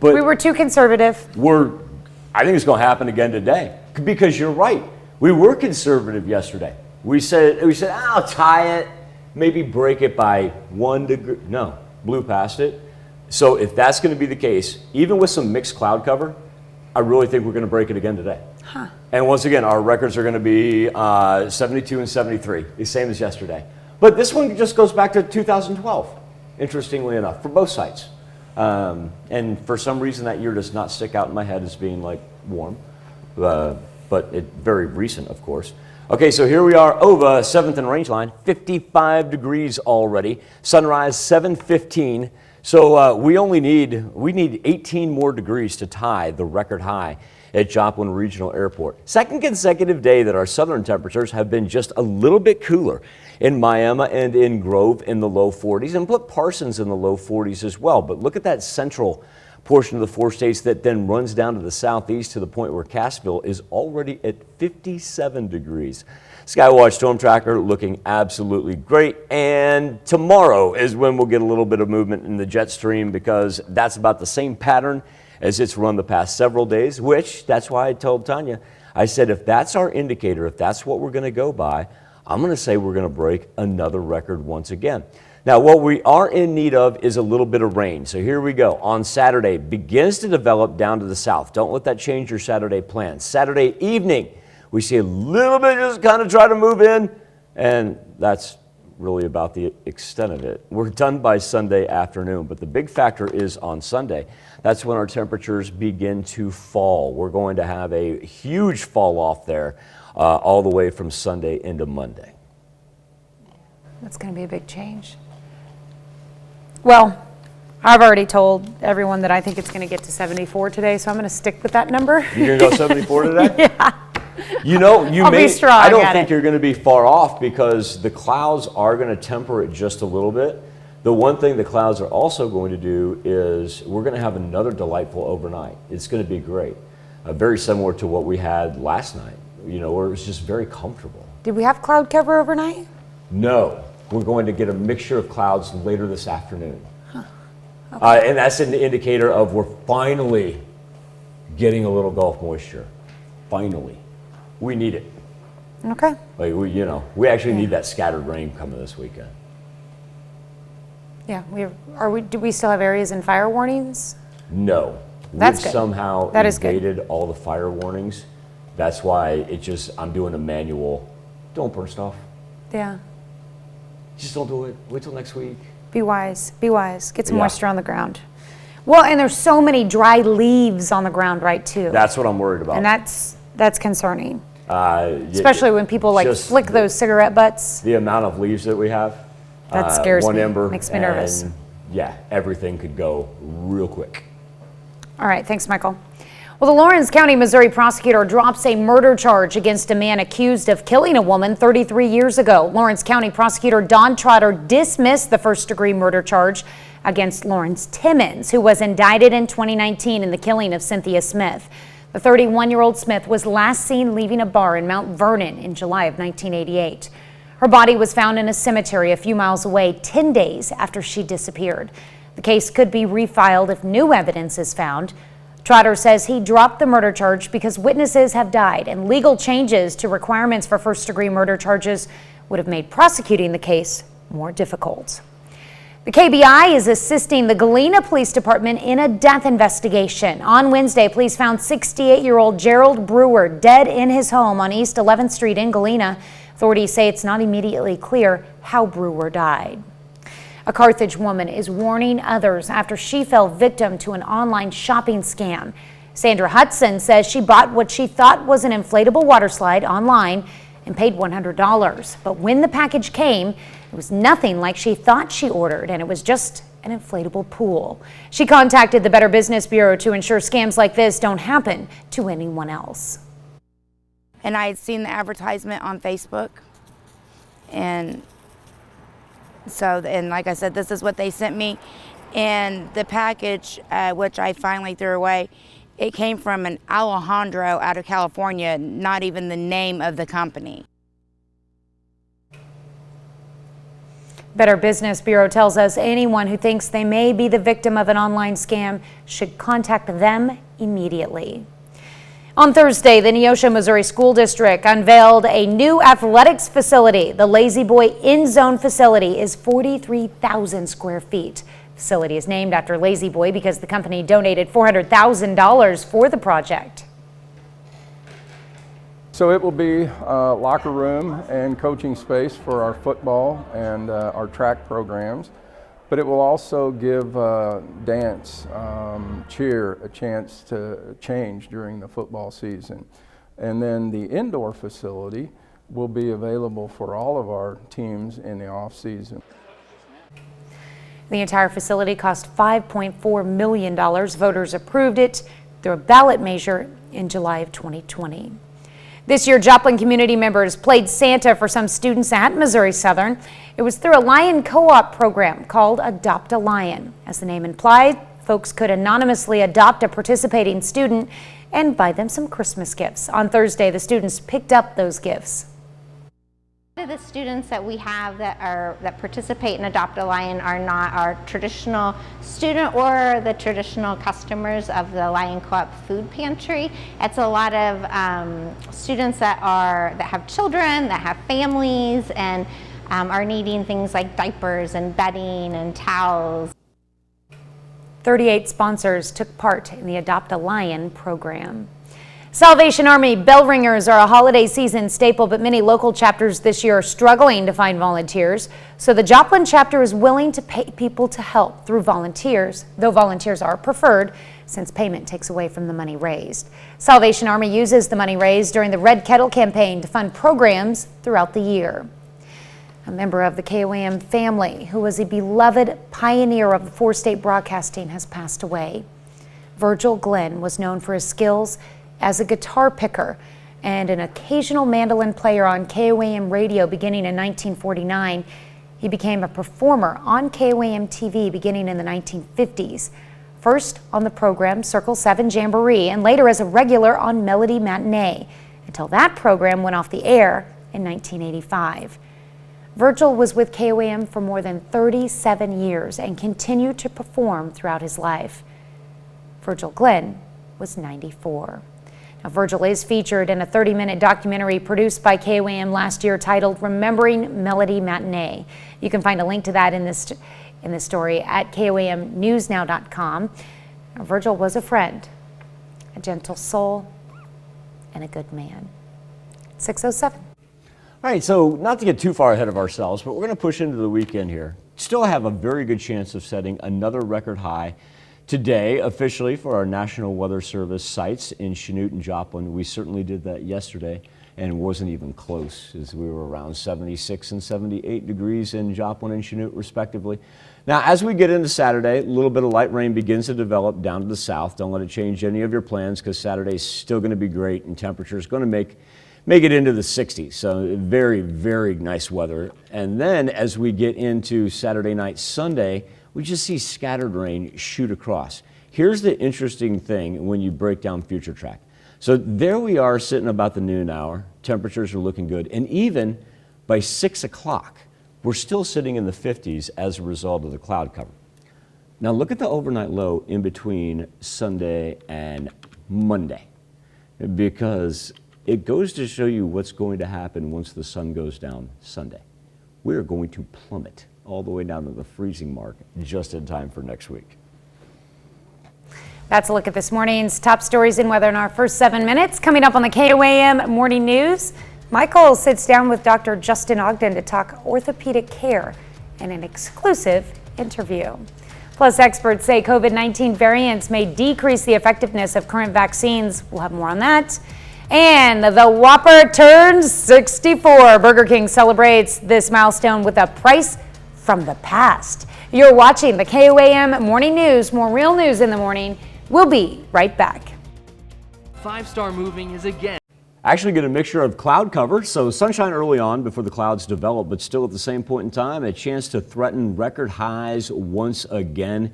But we were too conservative. I think it's going to happen again today, because you're right. We were conservative yesterday. We said, I'll tie it, maybe break it by 1 degree. No, blew past it. So if that's going to be the case, even with some mixed cloud cover, I really think we're going to break it again today. Huh. And once again, our records are going to be 72 and 73, the same as yesterday. But this one just goes back to 2012, interestingly enough, for both sites. And for some reason that year does not stick out in my head as being like warm, but it's very recent, of course. Okay, so here we are over 7th and Rangeline, 55 degrees already. Sunrise 7:15. So we need 18 more degrees to tie the record high at Joplin Regional Airport. 2nd consecutive day that our southern temperatures have been just a little bit cooler. In Miami and in Grove in the low 40s, and put Parsons in the low 40s as well. But look at that central portion of the 4 states that then runs down to the southeast to the point where Cassville is already at 57 degrees. Skywatch storm tracker looking absolutely great. And tomorrow is when we'll get a little bit of movement in the jet stream, because that's about the same pattern as it's run the past several days, which that's why I told Tanya, I said, if that's our indicator, if that's what we're going to go by, I'm going to say we're going to break another record once again. Now, what we are in need of is a little bit of rain. So here we go. On Saturday, begins to develop down to the south. Don't let that change your Saturday plans. Saturday evening, we see a little bit just kind of try to move in, and that's really about the extent of it. We're done by Sunday afternoon, but the big factor is on Sunday. That's when our temperatures begin to fall. We're going to have a huge fall off there all the way from Sunday into Monday. That's going to be a big change. Well, I've already told everyone that I think it's going to get to 74 today, so I'm going to stick with that number. You're going to go 74 today? Yeah. You know, I'll be strong I don't at think it. you're going to be far off because the clouds are going to temper it just a little bit. The one thing the clouds are also going to do is we're going to have another delightful overnight. It's going to be great. Very similar to what we had last night, you know, where it was just very comfortable. Did we have cloud cover overnight? No, we're going to get a mixture of clouds later this afternoon. And that's an indicator of we're finally getting a little Gulf moisture. Finally. We need it. Okay. Like we actually need that scattered rain coming this weekend. Yeah, do we still have areas in fire warnings? No. That's We've good. somehow That is good. evaded all the fire warnings. That's why I'm doing a manual. Don't burn stuff. Yeah. Just don't do it. Wait till next week. Be wise. Be wise. Get some Yeah. moisture on the ground. Well, and there's so many dry leaves on the ground, right, too. That's what I'm worried about. And that's concerning. Yeah, Especially when people like just flick those cigarette butts. The amount of leaves that we have. That scares one me. ember, Makes me nervous. and, yeah, everything could go real quick. All right, thanks, Michael. Well, the Lawrence County, Missouri prosecutor drops a murder charge against a man accused of killing a woman 33 years ago. Lawrence County prosecutor Don Trotter dismissed the first-degree murder charge against Lawrence Timmons, who was indicted in 2019 in the killing of Cynthia Smith. The 31-year-old Smith was last seen leaving a bar in Mount Vernon in July of 1988. Her body was found in a cemetery a few miles away 10 days after she disappeared. The case could be refiled if new evidence is found. Trotter says he dropped the murder charge because witnesses have died and legal changes to requirements for first-degree murder charges would have made prosecuting the case more difficult. The KBI is assisting the Galena Police Department in a death investigation. On Wednesday, police found 68-year-old Gerald Brewer dead in his home on East 11th Street in Galena. Authorities say it's not immediately clear how Brewer died. A Carthage woman is warning others after she fell victim to an online shopping scam. Sandra Hudson says she bought what she thought was an inflatable water slide online and paid $100. But when the package came, it was nothing like she thought she ordered, and it was just an inflatable pool. She contacted the Better Business Bureau to ensure scams like this don't happen to anyone else. And I had seen the advertisement on Facebook, and like I said, this is what they sent me. And the package, which I finally threw away, it came from an Alejandro out of California, not even the name of the company. Better Business Bureau tells us anyone who thinks they may be the victim of an online scam should contact them immediately. On Thursday, the Neosho, Missouri School District unveiled a new athletics facility. The Lazy Boy in-zone facility is 43,000 square feet. The facility is named after Lazy Boy because the company donated $400,000 for the project. So it will be a locker room and coaching space for our football and our track programs, but it will also give dance, cheer a chance to change during the football season. And then the indoor facility will be available for all of our teams in the off season. The entire facility cost $5.4 million. Voters approved it through a ballot measure in July of 2020. This year, Joplin community members played Santa for some students at Missouri Southern. It was through a Lion co-op program called Adopt a Lion. As the name implied, folks could anonymously adopt a participating student and buy them some Christmas gifts. On Thursday, the students picked up those gifts. The students that we have that participate in Adopt a Lion are not our traditional student or the traditional customers of the Lion Co-op food pantry. It's a lot of students that have children, that have families, and are needing things like diapers and bedding and towels. 38 sponsors took part in the Adopt a Lion program. Salvation Army bell ringers are a holiday season staple, but many local chapters this year are struggling to find volunteers. So the Joplin chapter is willing to pay people to help through volunteers, though volunteers are preferred since payment takes away from the money raised. Salvation Army uses the money raised during the Red Kettle campaign to fund programs throughout the year. A member of the KOAM family, who was a beloved pioneer of 4-state broadcasting, has passed away. Virgil Glenn was known for his skills as a guitar picker and an occasional mandolin player on KOAM radio beginning in 1949. He became a performer on KOAM TV beginning in the 1950s, first on the program Circle 7 Jamboree and later as a regular on Melody Matinee, until that program went off the air in 1985. Virgil was with KOAM for more than 37 years and continued to perform throughout his life. Virgil Glenn was 94. Now, Virgil is featured in a 30-minute documentary produced by KOAM last year titled Remembering Melody Matinee. You can find a link to that in this story at KOAMnewsnow.com. Now, Virgil was a friend, a gentle soul, and a good man. 6:07. All right, so not to get too far ahead of ourselves, but we're going to push into the weekend here. Still have a very good chance of setting another record high today, officially, for our National Weather Service sites in Chanute and Joplin. We certainly did that yesterday, and it wasn't even close, as we were around 76 and 78 degrees in Joplin and Chanute, respectively. Now, as we get into Saturday, a little bit of light rain begins to develop down to the south. Don't let it change any of your plans, because Saturday's still going to be great, and temperature's going to make it into the 60s. So very, very nice weather. And then as we get into Saturday night, Sunday, we just see scattered rain shoot across. Here's the interesting thing when you break down future track. So there we are sitting about the noon hour. Temperatures are looking good. And even by 6 o'clock, we're still sitting in the 50s as a result of the cloud cover. Now look at the overnight low in between Sunday and Monday, because it goes to show you what's going to happen once the sun goes down Sunday. We're going to plummet all the way down to the freezing mark just in time for next week. That's a look at this morning's top stories in weather in our first 7 minutes. Coming up on the KOAM Morning News, Michael sits down with Dr. Justin Ogden to talk orthopedic care in an exclusive interview. Plus, experts say COVID-19 variants may decrease the effectiveness of current vaccines. We'll have more on that. And the Whopper turns 64. Burger King celebrates this milestone with a price from the past. You're watching the KOAM Morning News. More real news in the morning. We'll be right back. 5-star moving is again. Actually get a mixture of cloud cover, so sunshine early on before the clouds develop, but still at the same point in time, a chance to threaten record highs once again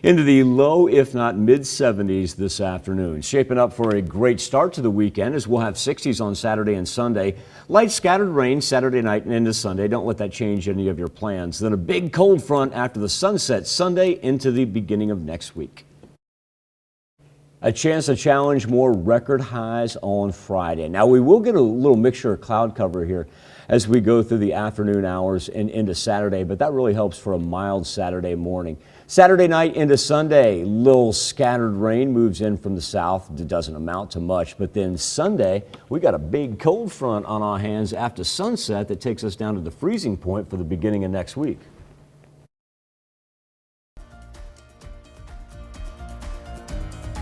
into the low, if not mid-70s this afternoon. Shaping up for a great start to the weekend, as we'll have 60s on Saturday and Sunday. Light scattered rain Saturday night and into Sunday. Don't let that change any of your plans. Then a big cold front after the sunset Sunday into the beginning of next week. A chance to challenge more record highs on Friday. Now, we will get a little mixture of cloud cover here as we go through the afternoon hours and into Saturday, but that really helps for a mild Saturday morning. Saturday night into Sunday, little scattered rain moves in from the south. It doesn't amount to much, but then Sunday, we got a big cold front on our hands after sunset that takes us down to the freezing point for the beginning of next week.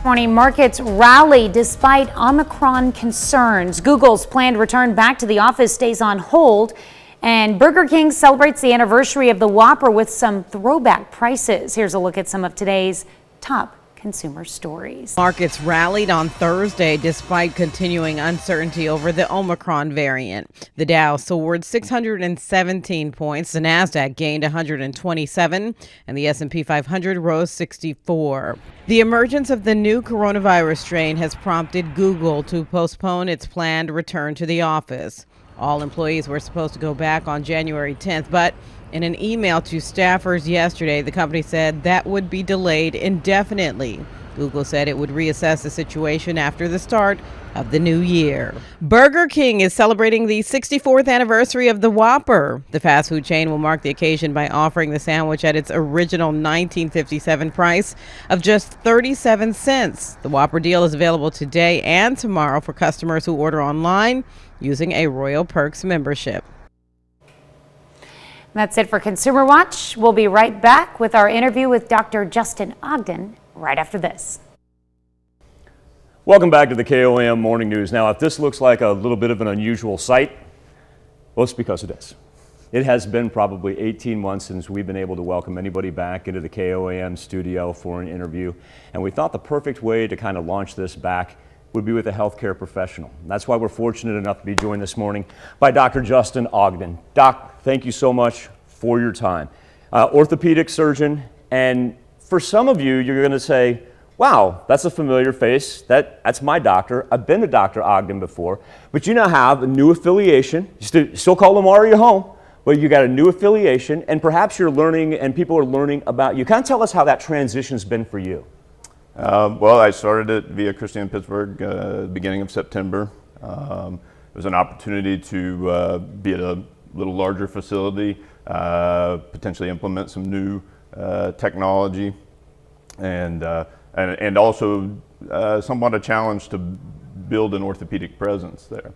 Morning markets rally despite Omicron concerns. Google's planned return back to the office stays on hold, and Burger King celebrates the anniversary of the Whopper with some throwback prices. Here's a look at some of today's top consumer stories. Markets rallied on Thursday despite continuing uncertainty over the Omicron variant. The Dow soared 617 points, the Nasdaq gained 127, and the S&P 500 rose 64. The emergence of the new coronavirus strain has prompted Google to postpone its planned return to the office. All employees were supposed to go back on January 10th, but in an email to staffers yesterday, the company said that would be delayed indefinitely. Google said it would reassess the situation after the start of the new year. Burger King is celebrating the 64th anniversary of the Whopper. The fast food chain will mark the occasion by offering the sandwich at its original 1957 price of just 37 cents. The Whopper deal is available today and tomorrow for customers who order online using a Royal Perks membership. That's it for Consumer Watch. We'll be right back with our interview with Dr. Justin Ogden right after this. Welcome back to the KOAM Morning News. Now, if this looks like a little bit of an unusual sight, well, it's because it is. It has been probably 18 months since we've been able to welcome anybody back into the KOAM studio for an interview, and we thought the perfect way to kind of launch this back would be with a healthcare professional. That's why we're fortunate enough to be joined this morning by Dr. Justin Ogden. Doc, thank you so much for your time. Orthopedic surgeon, and for some of you, you're going to say, wow, that's a familiar face. That's my doctor. I've been to Dr. Ogden before, but you now have a new affiliation. You still call Lamar your home, but you got a new affiliation, and perhaps you're learning and people are learning about you. Kind of tell us how that transition's been for you. Well, I started at Via Christi in Pittsburgh beginning of September. It was an opportunity to be at a little larger facility, potentially implement some new technology, and also somewhat a challenge to build an orthopedic presence there.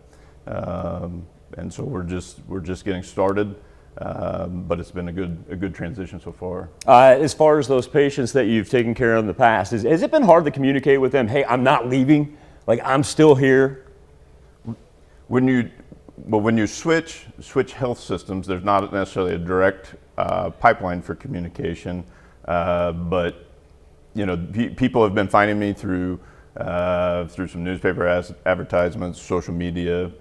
And so we're just getting started, but it's been a good transition so far. As far as those patients that you've taken care of in the past, has it been hard to communicate with them? Hey, I'm not leaving. Like, I'm still here. When you switch health systems, there's not necessarily a direct pipeline for communication, but you know, people have been finding me through some newspaper advertisements, social media,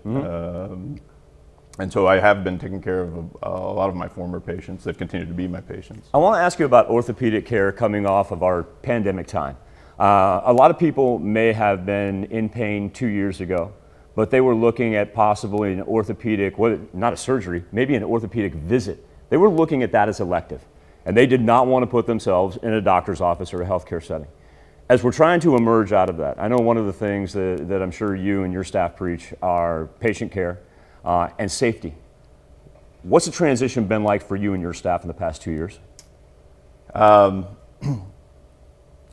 and so I have been taking care of a lot of my former patients. They've continued to be my patients. I want to ask you about orthopedic care coming off of our pandemic time. A lot of people may have been in pain 2 years ago, but they were looking at possibly an orthopedic, not a surgery, maybe an orthopedic visit. They were looking at that as elective, and they did not want to put themselves in a doctor's office or a healthcare setting. As we're trying to emerge out of that, I know one of the things that I'm sure you and your staff preach are patient care and safety. What's the transition been like for you and your staff in the past 2 years? Well,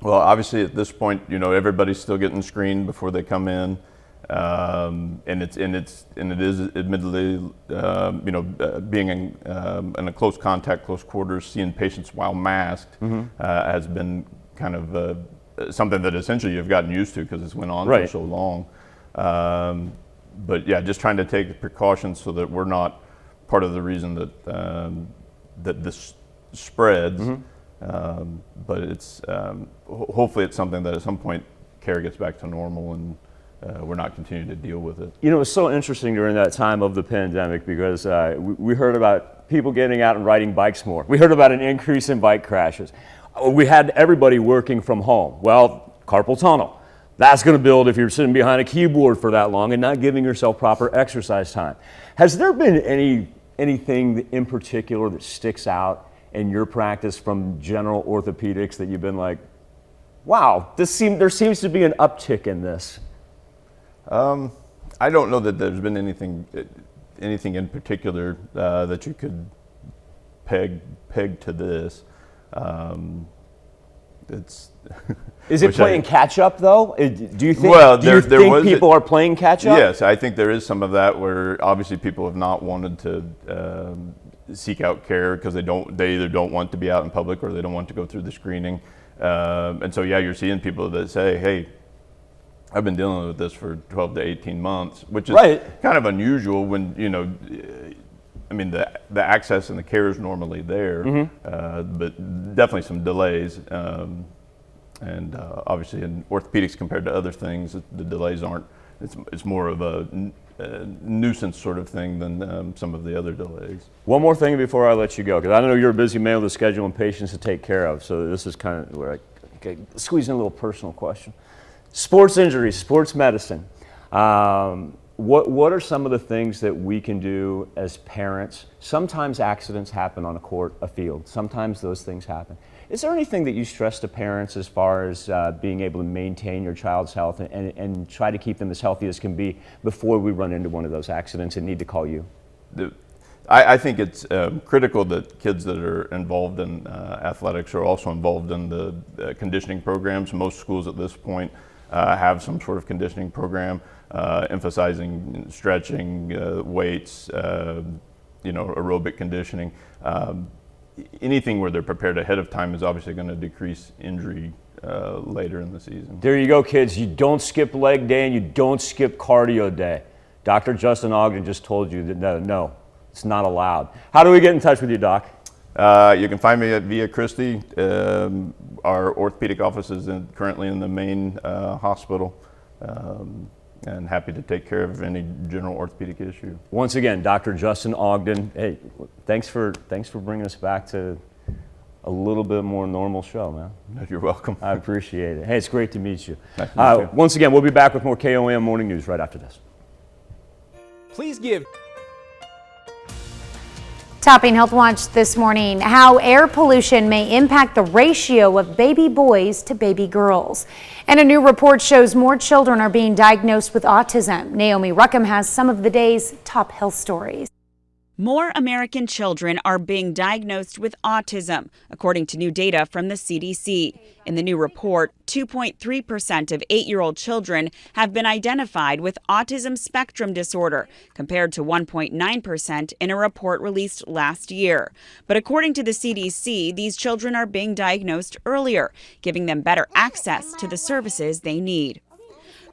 obviously at this point, you know, everybody's still getting screened before they come in, and it is admittedly, you know, being in a close contact, close quarters, seeing patients while masked has been kind of something that essentially you've gotten used to because it's went on for so long. But yeah, just trying to take precautions so that we're not part of the reason that that this spreads. But it's hopefully it's something that at some point care gets back to normal and we're not continuing to deal with it. You know, it was so interesting during that time of the pandemic because we heard about people getting out and riding bikes more. We heard about an increase in bike crashes. We had everybody working from home. Well, carpal tunnel. That's going to build if you're sitting behind a keyboard for that long and not giving yourself proper exercise time. Has there been anything in particular that sticks out in your practice from general orthopedics that you've been like, wow, there seems to be an uptick in this? I don't know that there's been anything in particular that you could peg to this. Is it playing catch up though? Do you think, people are playing catch up? Yes, I think there is some of that where obviously people have not wanted to seek out care because they either don't want to be out in public or they don't want to go through the screening. And so yeah, you're seeing people that say, hey, I've been dealing with this for 12 to 18 months, which is kind of unusual when, you know, I mean, the access and the care is normally there, but definitely some delays. And obviously in orthopedics compared to other things, the delays aren't, it's more of a nuisance sort of thing than some of the other delays. One more thing before I let you go, because I know you're a busy man with a schedule and patients to take care of, so this is kind of where I squeeze in a little personal question. Sports injuries, sports medicine. what are some of the things that we can do as parents? Sometimes accidents happen on a field. Sometimes those things happen. Is there anything that you stress to parents as far as being able to maintain your child's health and try to keep them as healthy as can be before we run into one of those accidents and need to call you? I think it's critical that kids that are involved in athletics are also involved in the conditioning programs. Most schools at this point have some sort of conditioning program emphasizing stretching, weights, aerobic conditioning. Anything where they're prepared ahead of time is obviously going to decrease injury later in the season. There you go, kids. You don't skip leg day and you don't skip cardio day. Dr. Justin Ogden just told you that no, it's not allowed. How do we get in touch with you, Doc? You can find me at Via Christi. Our orthopedic office is currently in the main hospital. And happy to take care of any general orthopedic issue. Once again, Dr. Justin Ogden. Hey, thanks for bringing us back to a little bit more normal show, man. You're welcome. I appreciate it. Hey, it's great to meet you. Nice to meet you. Once again, we'll be back with more KOAM Morning News right after this. Please give. Topping Health Watch this morning, how air pollution may impact the ratio of baby boys to baby girls. And a new report shows more children are being diagnosed with autism. Naomi Ruckham has some of the day's top health stories. More American children are being diagnosed with autism, according to new data from the CDC. In the new report, 2.3% of 8-year-old children have been identified with autism spectrum disorder, compared to 1.9% in a report released last year. But according to the CDC, these children are being diagnosed earlier, giving them better access to the services they need.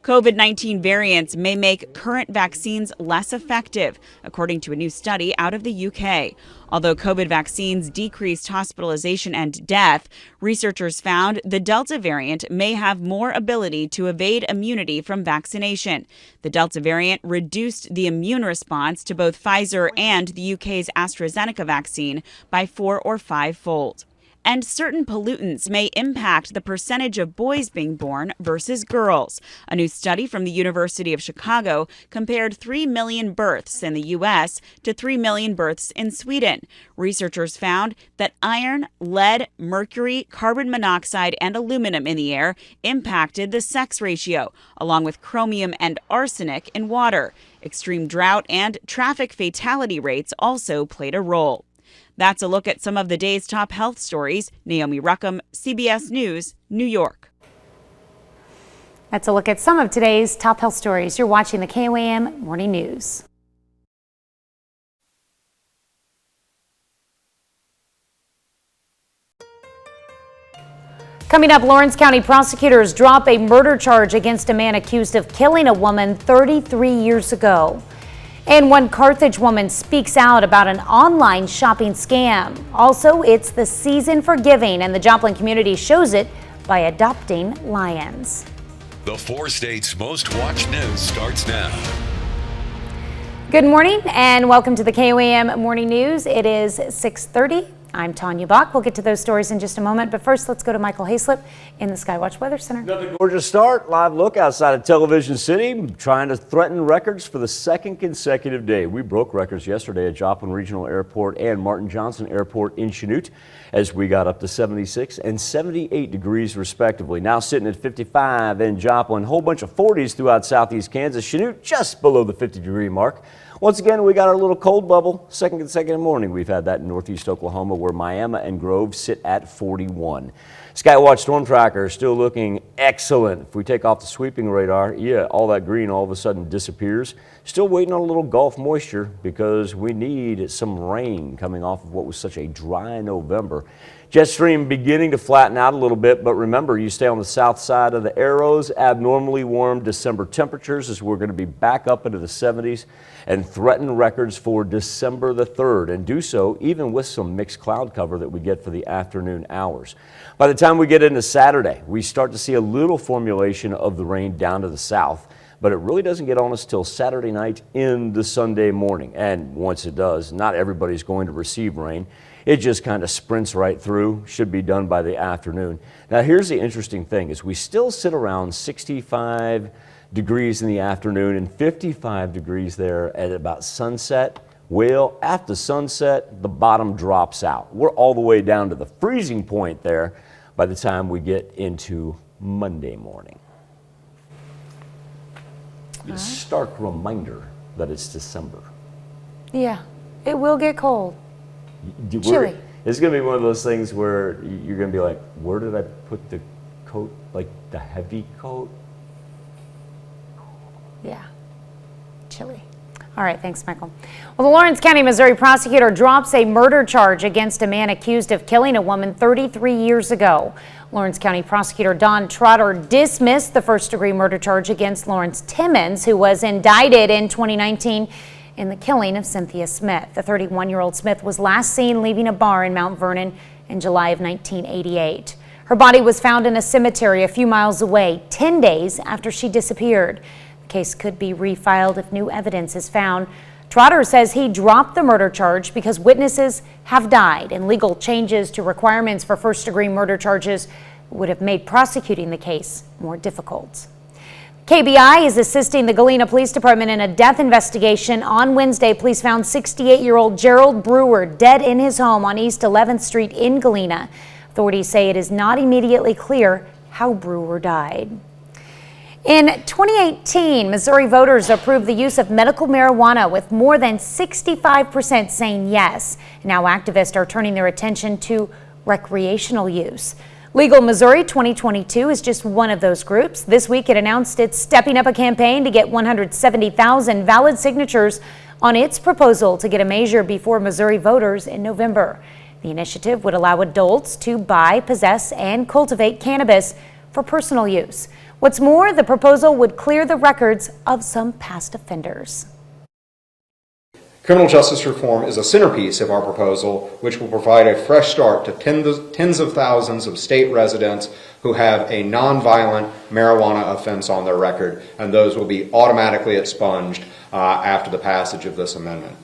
COVID-19 variants may make current vaccines less effective, according to a new study out of the UK. Although COVID vaccines decreased hospitalization and death, researchers found the Delta variant may have more ability to evade immunity from vaccination. The Delta variant reduced the immune response to both Pfizer and the UK's AstraZeneca vaccine by 4 or 5-fold. And certain pollutants may impact the percentage of boys being born versus girls. A new study from the University of Chicago compared 3 million births in the U.S. to 3 million births in Sweden. Researchers found that iron, lead, mercury, carbon monoxide, and aluminum in the air impacted the sex ratio, along with chromium and arsenic in water. Extreme drought and traffic fatality rates also played a role. That's a look at some of the day's top health stories. Naomi Ruckham, CBS News, New York. That's a look at some of today's top health stories. You're watching the KOAM Morning News. Coming up, Lawrence County prosecutors drop a murder charge against a man accused of killing a woman 33 years ago. And one Carthage woman speaks out about an online shopping scam. Also, it's the season for giving, and the Joplin community shows it by adopting lions. The 4 states' most watched news starts now. Good morning and welcome to the KOAM Morning News. It is 6:30. I'm Tanya Bach. We'll get to those stories in just a moment, but first let's go to Michael Hayslip in the Skywatch Weather Center. Another gorgeous start. Live look outside of Television City, trying to threaten records for the second consecutive day. We broke records yesterday at Joplin Regional Airport and Martin Johnson Airport in Chanute as we got up to 76 and 78 degrees respectively. Now sitting at 55 in Joplin, whole bunch of 40s throughout southeast Kansas. Chanute just below the 50-degree mark. Once again, we got our little cold bubble. Second consecutive morning we've had that in northeast Oklahoma, where Miami and Grove sit at 41. Skywatch storm tracker is still looking excellent. If we take off the sweeping radar, all that green all of a sudden disappears. Still waiting on a little Gulf moisture because we need some rain coming off of what was such a dry November. Jet stream beginning to flatten out a little bit, but remember, you stay on the south side of the arrows. Abnormally warm December temperatures as we're going to be back up into the 70s and threaten records for December the 3rd, and do so even with some mixed cloud cover that we get for the afternoon hours. By the time we get into Saturday, we start to see a little formulation of the rain down to the south, but it really doesn't get on us till Saturday night into Sunday morning. And once it does, not everybody's going to receive rain. It just kind of sprints right through, should be done by the afternoon. Now here's the interesting thing, is we still sit around 65 degrees in the afternoon and 55 degrees there at about sunset. Well, after sunset, the bottom drops out. We're all the way down to the freezing point there by the time we get into Monday morning. A stark reminder that it's December. Yeah, it will get cold. Chilly. It's going to be one of those things where you're going to be like, where did I put the coat, like the heavy coat? Yeah, chilly. All right, thanks, Michael. Well, the Lawrence County, Missouri prosecutor drops a murder charge against a man accused of killing a woman 33 years ago. Lawrence County prosecutor Don Trotter dismissed the first-degree murder charge against Lawrence Timmons, who was indicted in 2019 in the killing of Cynthia Smith. The 31-year-old Smith was last seen leaving a bar in Mount Vernon in July of 1988. Her body was found in a cemetery a few miles away 10 days after she disappeared. The case could be refiled if new evidence is found. Trotter says he dropped the murder charge because witnesses have died and legal changes to requirements for first-degree murder charges would have made prosecuting the case more difficult. KBI is assisting the Galena Police Department in a death investigation. On Wednesday, police found 68-year-old Gerald Brewer dead in his home on East 11th Street in Galena. Authorities say it is not immediately clear how Brewer died. In 2018, Missouri voters approved the use of medical marijuana, with more than 65% saying yes. Now activists are turning their attention to recreational use. Legal Missouri 2022 is just one of those groups. This week it announced it's stepping up a campaign to get 170,000 valid signatures on its proposal to get a measure before Missouri voters in November. The initiative would allow adults to buy, possess, and cultivate cannabis for personal use. What's more, the proposal would clear the records of some past offenders. Criminal justice reform is a centerpiece of our proposal, which will provide a fresh start to tens of thousands of state residents who have a nonviolent marijuana offense on their record, and those will be automatically expunged after the passage of this amendment.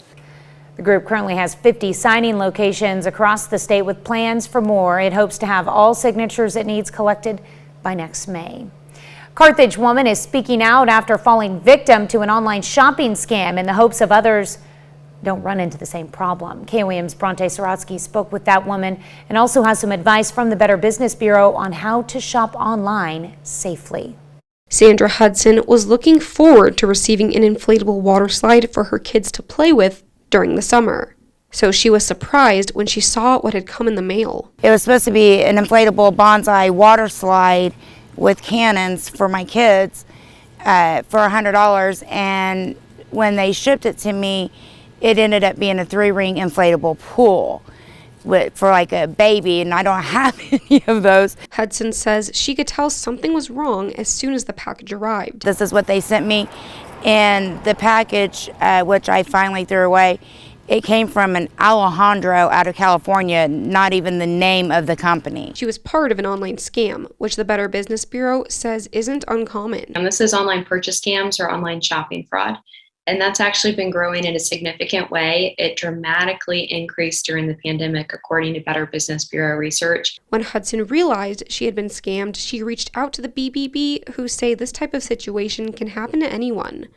The group currently has 50 signing locations across the state with plans for more. It hopes to have all signatures it needs collected by next May. Carthage woman is speaking out after falling victim to an online shopping scam in the hopes of others don't run into the same problem. KOAM's Bronte Sorotsky spoke with that woman and also has some advice from the Better Business Bureau on how to shop online safely. Sandra Hudson was looking forward to receiving an inflatable water slide for her kids to play with during the summer. So she was surprised when she saw what had come in the mail. It was supposed to be an inflatable bonsai water slide with cannons for my kids for $100, and when they shipped it to me, it ended up being a 3-ring inflatable pool for like a baby, and I don't have any of those. Hudson says she could tell something was wrong as soon as the package arrived. This is what they sent me, and the package, which I finally threw away, it came from an Alejandro out of California, not even the name of the company. She was part of an online scam, which the Better Business Bureau says isn't uncommon. And this is online purchase scams or online shopping fraud. And that's actually been growing in a significant way. It dramatically increased during the pandemic, according to Better Business Bureau research. When Hudson realized she had been scammed, she reached out to the BBB, who say this type of situation can happen to anyone.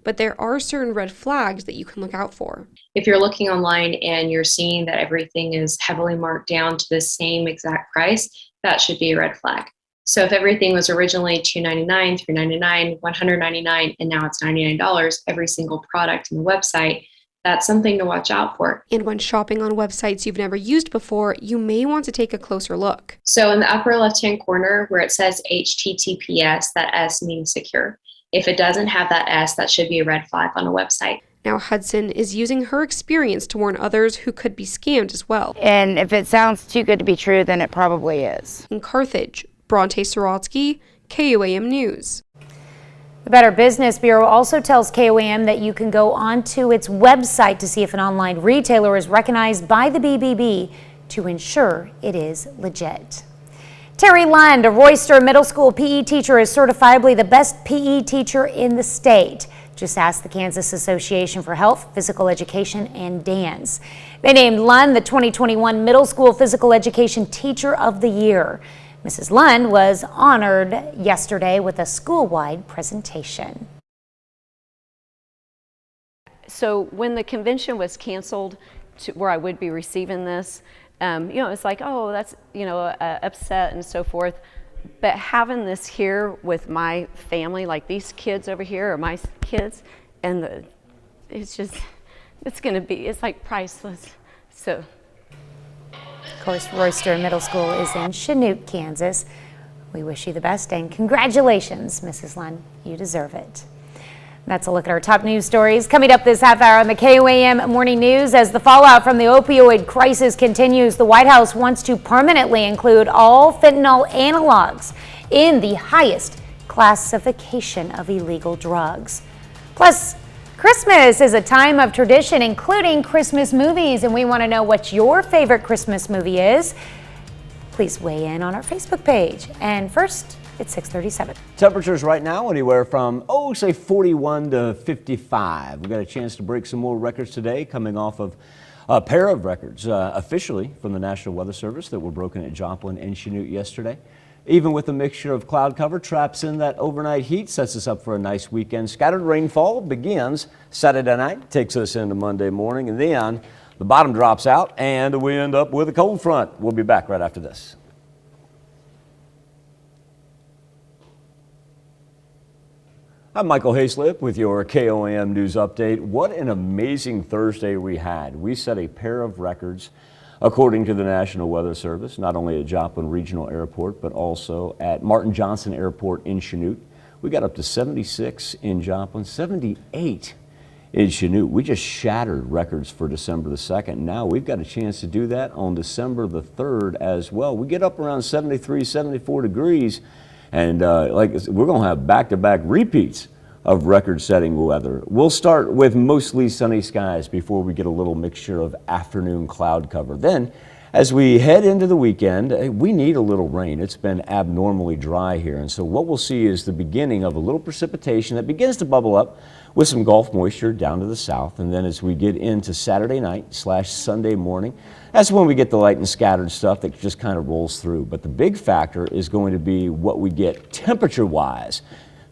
But there are certain red flags that you can look out for. If you're looking online and you're seeing that everything is heavily marked down to the same exact price, that should be a red flag. So if everything was originally $2.99, $3.99, $199, and now it's $99, every single product in the website, that's something to watch out for. And when shopping on websites you've never used before, you may want to take a closer look. So in the upper left-hand corner where it says HTTPS, that S means secure. If it doesn't have that S, that should be a red flag on a website. Now Hudson is using her experience to warn others who could be scammed as well. And if it sounds too good to be true, then it probably is. In Carthage, Bronte Sorotsky, KOAM News. The Better Business Bureau also tells KOAM that you can go onto its website to see if an online retailer is recognized by the BBB to ensure it is legit. Terry Lund, a Royster Middle School PE teacher, is certifiably the best PE teacher in the state. Just ask the Kansas Association for Health, Physical Education, and Dance. They named Lund the 2021 Middle School Physical Education Teacher of the Year. Mrs. Lund was honored yesterday with a school-wide presentation. So when the convention was canceled, where I would be receiving this, it's like, oh, that's, upset and so forth. But having this here with my family, like these kids over here are my kids, and it's like priceless. So. Of course, Royster Middle School is in Chanute, Kansas. We wish you the best and congratulations, Mrs. Lund. You deserve it. That's a look at our top news stories. Coming up this half hour on the KOAM Morning News, as the fallout from the opioid crisis continues, the White House wants to permanently include all fentanyl analogs in the highest classification of illegal drugs. Plus, Christmas is a time of tradition, including Christmas movies, and we want to know what your favorite Christmas movie is. Please weigh in on our Facebook page. And first, it's 6:37. Temperatures right now anywhere from, say 41 to 55. We got a chance to break some more records today, coming off of a pair of records officially from the National Weather Service that were broken at Joplin and Chanute yesterday. Even with a mixture of cloud cover, traps in that overnight heat, sets us up for a nice weekend. Scattered rainfall begins Saturday night, takes us into Monday morning, and then the bottom drops out and we end up with a cold front. We'll be back right after this. I'm Michael Hayslip with your KOAM News Update. What an amazing Thursday we had. We set a pair of records according to the National Weather Service, not only at Joplin Regional Airport, but also at Martin Johnson Airport in Chanute. We got up to 76 in Joplin, 78 in Chanute. We just shattered records for December the 2nd. Now we've got a chance to do that on December the 3rd as well. We get up around 73, 74 degrees, and we're going to have back-to-back repeats of record-setting weather. We'll start with mostly sunny skies before we get a little mixture of afternoon cloud cover. Then, as we head into the weekend, we need a little rain. It's been abnormally dry here, and so what we'll see is the beginning of a little precipitation that begins to bubble up with some Gulf moisture down to the south. And then as we get into Saturday night / Sunday morning, that's when we get the light and scattered stuff that just kind of rolls through. But the big factor is going to be what we get temperature-wise,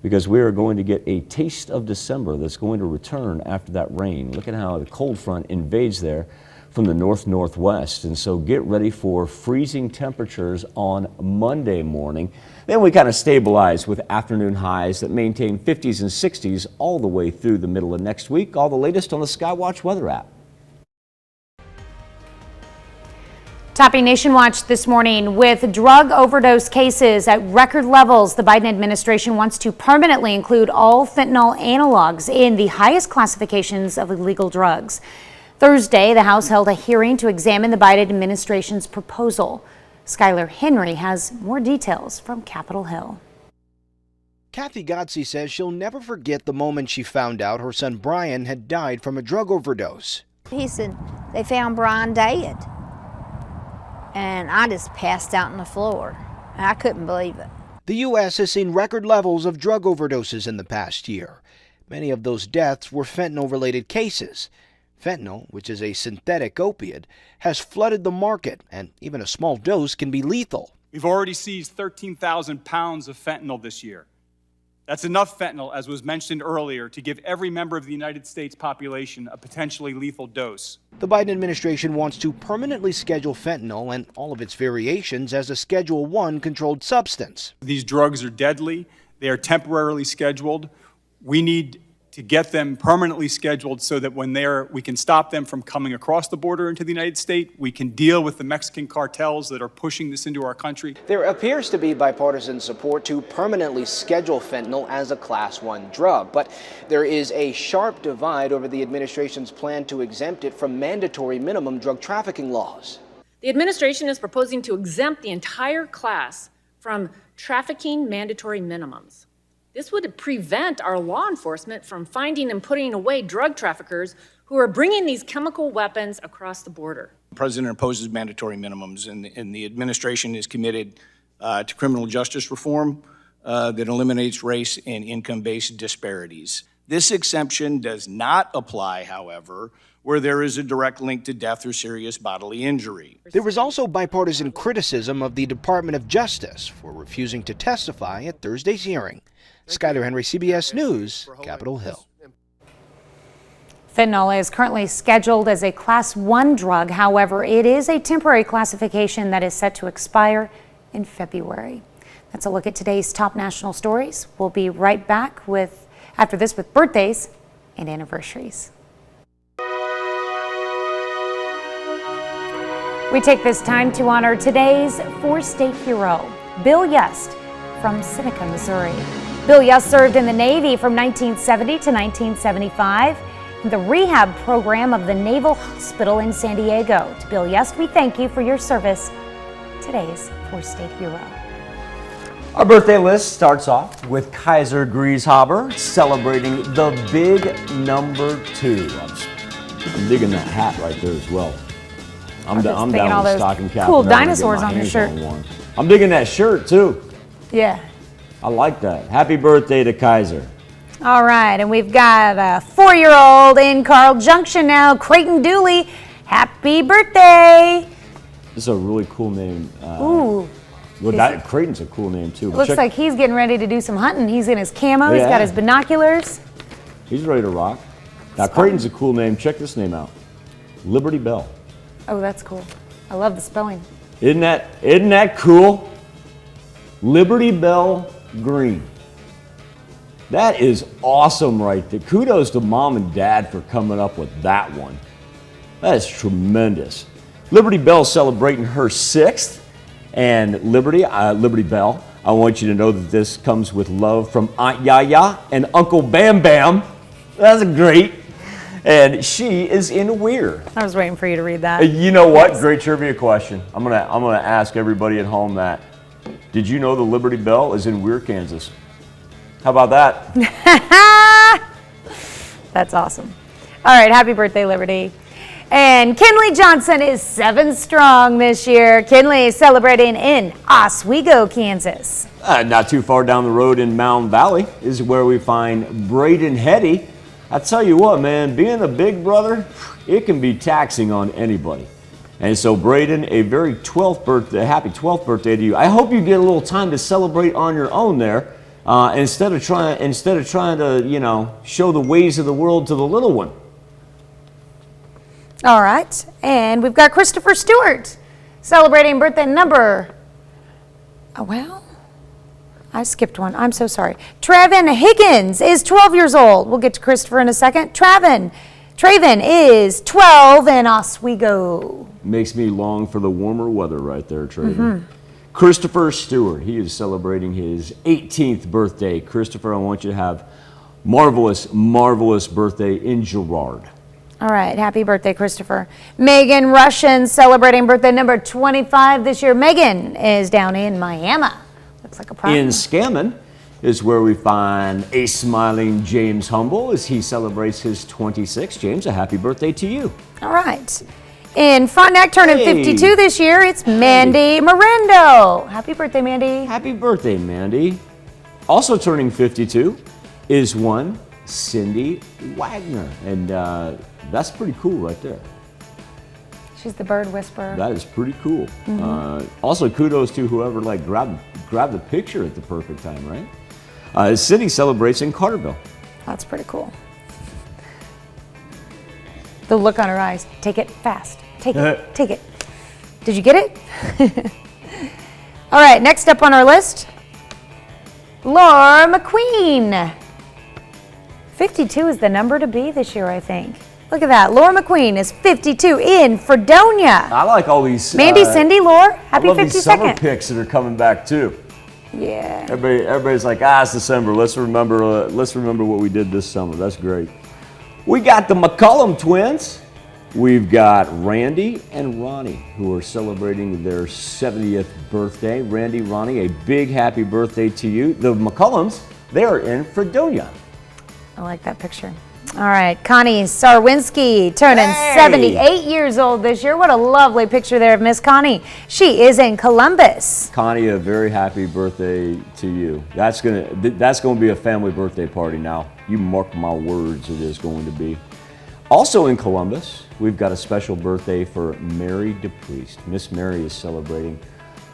because we are going to get a taste of December that's going to return after that rain. Look at how the cold front invades there from the north-northwest. And so get ready for freezing temperatures on Monday morning. Then we kind of stabilize with afternoon highs that maintain 50s and 60s all the way through the middle of next week. All the latest on the Skywatch weather app. Topping Nation Watch this morning, with drug overdose cases at record levels, the Biden administration wants to permanently include all fentanyl analogs in the highest classifications of illegal drugs. Thursday, the House held a hearing to examine the Biden administration's proposal. Skylar Henry has more details from Capitol Hill. Kathy Godsey says she'll never forget the moment she found out her son Brian had died from a drug overdose. He said they found Brian dead. And I just passed out on the floor. I couldn't believe it. The U.S. has seen record levels of drug overdoses in the past year. Many of those deaths were fentanyl-related cases. Fentanyl, which is a synthetic opiate, has flooded the market, and even a small dose can be lethal. We've already seized 13,000 pounds of fentanyl this year. That's enough fentanyl, as was mentioned earlier, to give every member of the United States population a potentially lethal dose. The Biden administration wants to permanently schedule fentanyl and all of its variations as a Schedule I controlled substance. These drugs are deadly. They are temporarily scheduled. We need to get them permanently scheduled so that when we can stop them from coming across the border into the United States. We can deal with the Mexican cartels that are pushing this into our country. There appears to be bipartisan support to permanently schedule fentanyl as a Class I drug, but there is a sharp divide over the administration's plan to exempt it from mandatory minimum drug trafficking laws. The administration is proposing to exempt the entire class from trafficking mandatory minimums. This would prevent our law enforcement from finding and putting away drug traffickers who are bringing these chemical weapons across the border. The president opposes mandatory minimums, and the administration is committed to criminal justice reform that eliminates race and income-based disparities. This exemption does not apply, however, where there is a direct link to death or serious bodily injury. There was also bipartisan criticism of the Department of Justice for refusing to testify at Thursday's hearing. Skyler Henry, CBS News, Capitol Hill. Fentanyl is currently scheduled as a Class 1 drug. However, it is a temporary classification that is set to expire in February. That's a look at today's top national stories. We'll be right back after this with birthdays and anniversaries. We take this time to honor today's four-state hero, Bill Yost from Seneca, Missouri. Bill Yost served in the Navy from 1970 to 1975 in the rehab program of the Naval Hospital in San Diego. To Bill Yost, we thank you for your service. Today's four-state hero. Our birthday list starts off with Kaiser Grieshaber celebrating the big number 2. I'm digging that hat right there as well. I'm down with stocking cap. Cool dinosaurs on your shirt. I'm digging that shirt too. Yeah. I like that. Happy birthday to Kaiser. All right, and we've got a 4-year-old in Carl Junction now, Creighton Dooley. Happy birthday. This is a really cool name. Ooh. Well, Creighton's a cool name too. It looks like he's getting ready to do some hunting. He's in his camo, He's got his binoculars. He's ready to rock. Now, Creighton's a cool name. Check this name out. Liberty Bell. Oh, that's cool. I love the spelling. Isn't that cool? Liberty Bell Green. That is awesome right there. Kudos to Mom and Dad for coming up with that one. That is tremendous. Liberty Bell celebrating her 6th. And Liberty Bell, I want you to know that this comes with love from Aunt Yaya and Uncle Bam Bam. That's great. And she is in Weir. I was waiting for you to read that. You know what? Yes. Great trivia question. I'm gonna ask everybody at home that. Did you know the Liberty Bell is in Weir, Kansas? How about that? That's awesome. All right, happy birthday, Liberty. And Kinley Johnson is 7 strong this year. Kinley is celebrating in Oswego, Kansas. Not too far down the road in Mound Valley is where we find Braden Hetty. I tell you what, man, being a big brother, it can be taxing on anybody. And so, Braden, a very happy 12th birthday to you. I hope you get a little time to celebrate on your own there, instead of trying to, show the ways of the world to the little one. All right, and we've got Christopher Stewart celebrating birthday number. Oh, well, I skipped one. I'm so sorry. Traven Higgins is 12 years old. We'll get to Christopher in a second. Traven is 12 in Oswego. Makes me long for the warmer weather right there, Traven. Christopher Stewart, he is celebrating his 18th birthday. Christopher, I want you to have marvelous, marvelous birthday in Girard. All right, happy birthday, Christopher. Megan Russian celebrating birthday number 25 this year. Megan is down in Miami. Looks like a problem. In Scammon is where we find a smiling James Humble as he celebrates his 26th. James, a happy birthday to you. All right. In Frontenac, turning 52 this year, it's Mandy Mirando. Happy birthday, Mandy. Happy birthday, Mandy. Also turning 52 is one Cindy Wagner. And that's pretty cool right there. She's the bird whisperer. That is pretty cool. Also, kudos to whoever grabbed the picture at the perfect time, right? Cindy celebrates in Carterville. That's pretty cool. The look on her eyes. Take it fast. Take it. Take it. Did you get it? All right, next up on our list, Laura McQueen. 52 is the number to be this year, I think. Look at that. Laura McQueen is 52 in Fredonia. I like all these. Mandy, Cindy, Laura, happy 52nd. These summer pics that are coming back too. Yeah. Everybody's like, it's December. Let's remember what we did this summer. That's great. We got the McCullum twins. We've got Randy and Ronnie who are celebrating their 70th birthday. Randy, Ronnie, a big happy birthday to you. The McCullums, they are in Fredonia. I like that picture. All right, Connie Sarwinski turning 78 years old this year. What a lovely picture there of Miss Connie. She is in Columbus. Connie, a very happy birthday to you. That's gonna be a family birthday party now. You mark my words, it is going to be. Also in Columbus, we've got a special birthday for Mary DePriest. Miss Mary is celebrating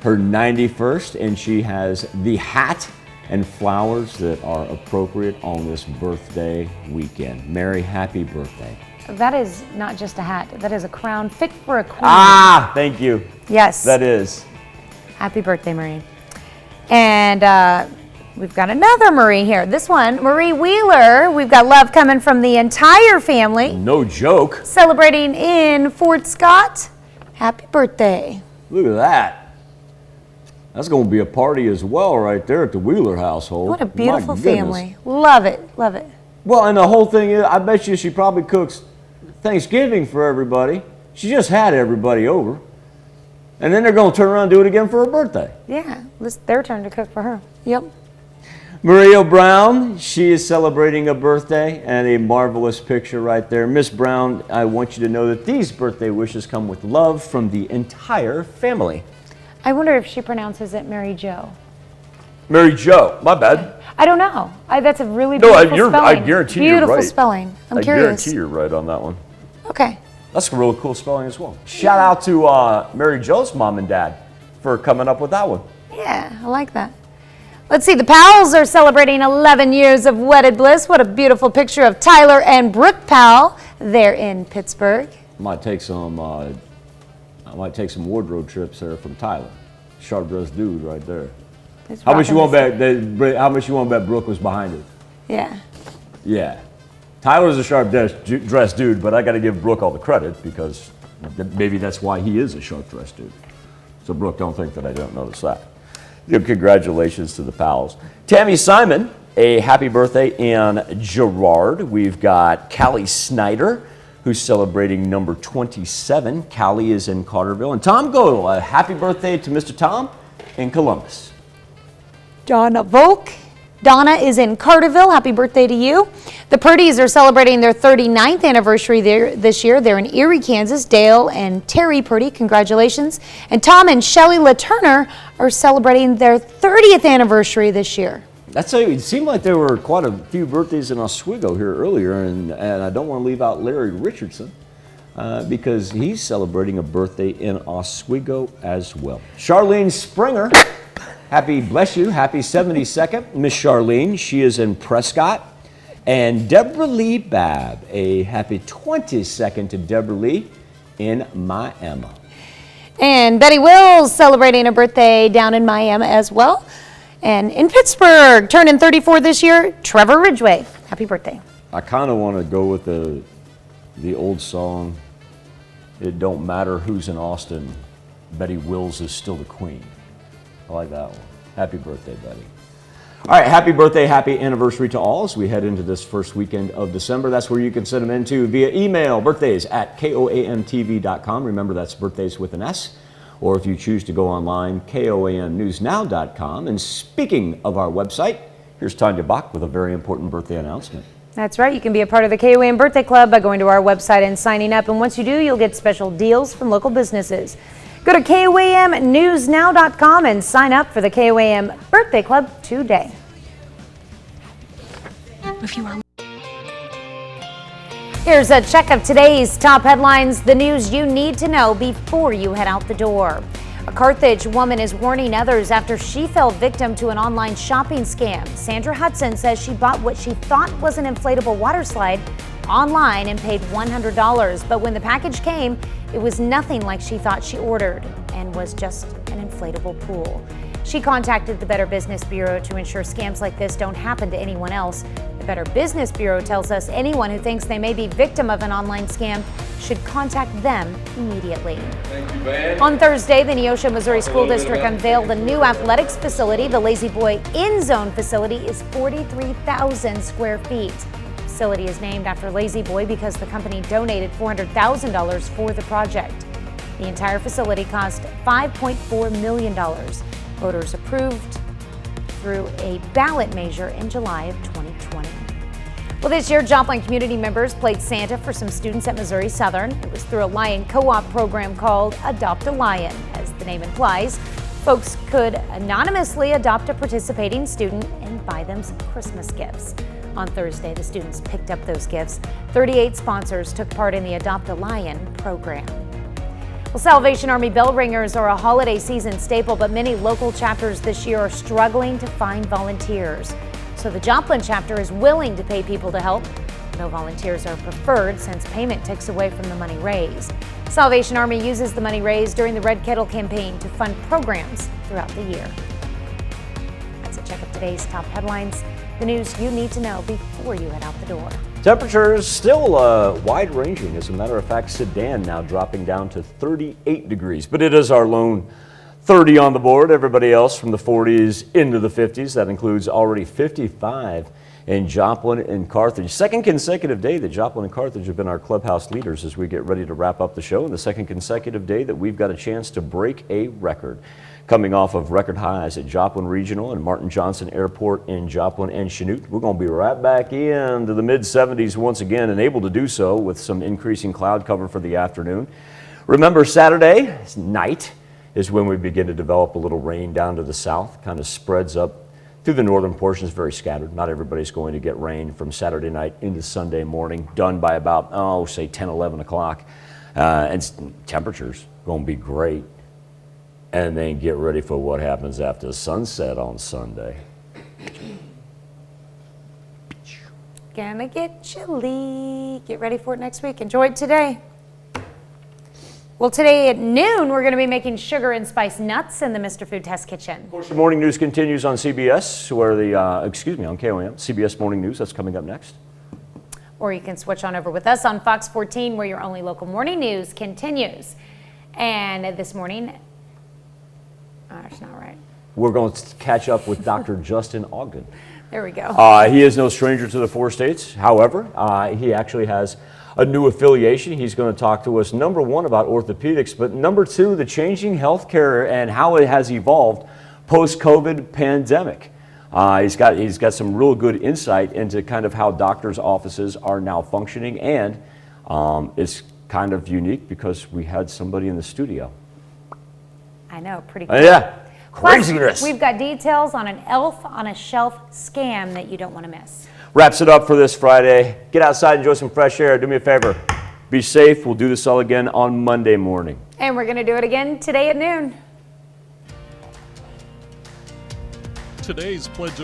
her 91st, and she has the hat and flowers that are appropriate on this birthday weekend. Mary, happy birthday. That is not just a hat, that is a crown fit for a queen. Ah, thank you. Yes. That is. Happy birthday, Marie. And we've got another Marie here. This one, Marie Wheeler. We've got love coming from the entire family. No joke. Celebrating in Fort Scott. Happy birthday. Look at that. That's going to be a party as well right there at the Wheeler household. What a beautiful family. Love it, love it. Well, and the whole thing is, I bet you she probably cooks Thanksgiving for everybody. She just had everybody over. And then they're going to turn around and do it again for her birthday. Yeah, it's their turn to cook for her. Yep. Maria Brown, she is celebrating a birthday, and a marvelous picture right there. Miss Brown, I want you to know that these birthday wishes come with love from the entire family. I wonder if she pronounces it Mary Jo. Mary Jo, my bad. I don't know. That's a really beautiful spelling. I guarantee you're right. Beautiful spelling. I'm curious. I guarantee you're right on that one. Okay. That's a really cool spelling as well. Shout out to Mary Jo's mom and dad for coming up with that one. Yeah, I like that. Let's see, the Powells are celebrating 11 years of wedded bliss. What a beautiful picture of Tyler and Brooke Powell. They're in Pittsburgh. I might take some wardrobe trips there from Tyler. Sharp-dressed dude right there. How much you want bet? How much you want bet Brooke was behind it? Yeah. Yeah. Tyler's a sharp-dressed dude, but I got to give Brooke all the credit because maybe that's why he is a sharp-dressed dude. So Brooke, don't think that I don't notice that. Congratulations to the Powells. Tammy Simon, a happy birthday in Girard. We've got Callie Snyder, who's celebrating number 27. Callie is in Carterville. And Tom Godel, a happy birthday to Mr. Tom in Columbus. Donna Volk. Donna is in Carterville. Happy birthday to you. The Purdy's are celebrating their 39th anniversary this year. They're in Erie, Kansas. Dale and Terry Purdy, congratulations. And Tom and Shelley LaTurner are celebrating their 30th anniversary this year. It seemed like there were quite a few birthdays in Oswego here earlier, and I don't want to leave out Larry Richardson because he's celebrating a birthday in Oswego as well. Charlene Springer. Happy 72nd, Miss Charlene. She is in Prescott. And Deborah Lee Babb, a happy 22nd to Deborah Lee in Miami. And Betty Wills celebrating a birthday down in Miami as well. And in Pittsburgh, turning 34 this year, Trevor Ridgway. Happy birthday. I kind of want to go with the old song, "It Don't Matter Who's in Austin, Betty Wills is Still the Queen." I like that one. Happy birthday, Betty. All right, happy birthday, happy anniversary to all as we head into this first weekend of December. That's where you can send them into via email, birthdays@koamtv.com. Remember, that's birthdays with an S. Or if you choose to go online, koamnewsnow.com. And speaking of our website, here's Tanya Bach with a very important birthday announcement. That's right. You can be a part of the KOAM Birthday Club by going to our website and signing up. And once you do, you'll get special deals from local businesses. Go to KOAMnewsnow.com and sign up for the KOAM Birthday Club today. Here's a check of today's top headlines, the news you need to know before you head out the door. A Carthage woman is warning others after she fell victim to an online shopping scam. Sandra Hudson says she bought what she thought was an inflatable water slide online and paid $100, but when the package came, it was nothing like she thought she ordered and was just an inflatable pool. She contacted the Better Business Bureau to ensure scams like this don't happen to anyone else. The Better Business Bureau tells us anyone who thinks they may be victim of an online scam should contact them immediately. Thank you, Ben. On Thursday, the Neosho, Missouri School District unveiled a new athletics facility. The Lazy Boy in-zone facility is 43,000 square feet. The facility is named after Lazy Boy because the company donated $400,000 for the project. The entire facility cost $5.4 million. Voters approved through a ballot measure in July of 2020. Well, this year, Joplin community members played Santa for some students at Missouri Southern. It was through a Lion co-op program called Adopt a Lion. As the name implies, folks could anonymously adopt a participating student and buy them some Christmas gifts. On Thursday, the students picked up those gifts. 38 sponsors took part in the Adopt a Lion program. Well, Salvation Army bell ringers are a holiday season staple, but many local chapters this year are struggling to find volunteers. So the Joplin chapter is willing to pay people to help, though volunteers are preferred since payment takes away from the money raised. Salvation Army uses the money raised during the Red Kettle campaign to fund programs throughout the year. That's a check of today's top headlines, the news you need to know before you head out the door. Temperatures still wide-ranging. As a matter of fact, Sedan now dropping down to 38 degrees, but it is our lone 30 on the board. Everybody else from the 40s into the 50s. That includes already 55 in Joplin and Carthage. Second consecutive day that Joplin and Carthage have been our clubhouse leaders as we get ready to wrap up the show, and the second consecutive day that we've got a chance to break a record. Coming off of record highs at Joplin Regional and Martin Johnson Airport in Joplin and Chanute. We're going to be right back into the mid-70s once again, and able to do so with some increasing cloud cover for the afternoon. Remember, Saturday night is when we begin to develop a little rain down to the south, kind of spreads up through the northern portions, very scattered. Not everybody's going to get rain from Saturday night into Sunday morning, done by about, say 10, 11 o'clock. And temperatures going to be great. And then get ready for what happens after sunset on Sunday. Gonna get chilly. Get ready for it next week. Enjoy it today. Well, today at noon, we're going to be making sugar and spice nuts in the Mr. Food Test Kitchen. Of course, the morning news continues on CBS, where on KOAM, CBS Morning News. That's coming up next. Or you can switch on over with us on Fox 14, where your only local morning news continues. And this morning, that's not right. We're going to catch up with Dr. Justin Ogden. There we go. He is no stranger to the 4 states. However, he actually has a new affiliation. He's going to talk to us, number one, about orthopedics, but number two, the changing healthcare and how it has evolved post-COVID pandemic. He's got some real good insight into kind of how doctors' offices are now functioning, and it's kind of unique because we had somebody in the studio. I know, pretty cool. Yeah, Plus, craziness. we've got details on an elf on a shelf scam that you don't want to miss. Wraps it up for this Friday. Get outside, enjoy some fresh air. Do me a favor. Be safe. We'll do this all again on Monday morning. And we're going to do it again today at noon. Today's Pledge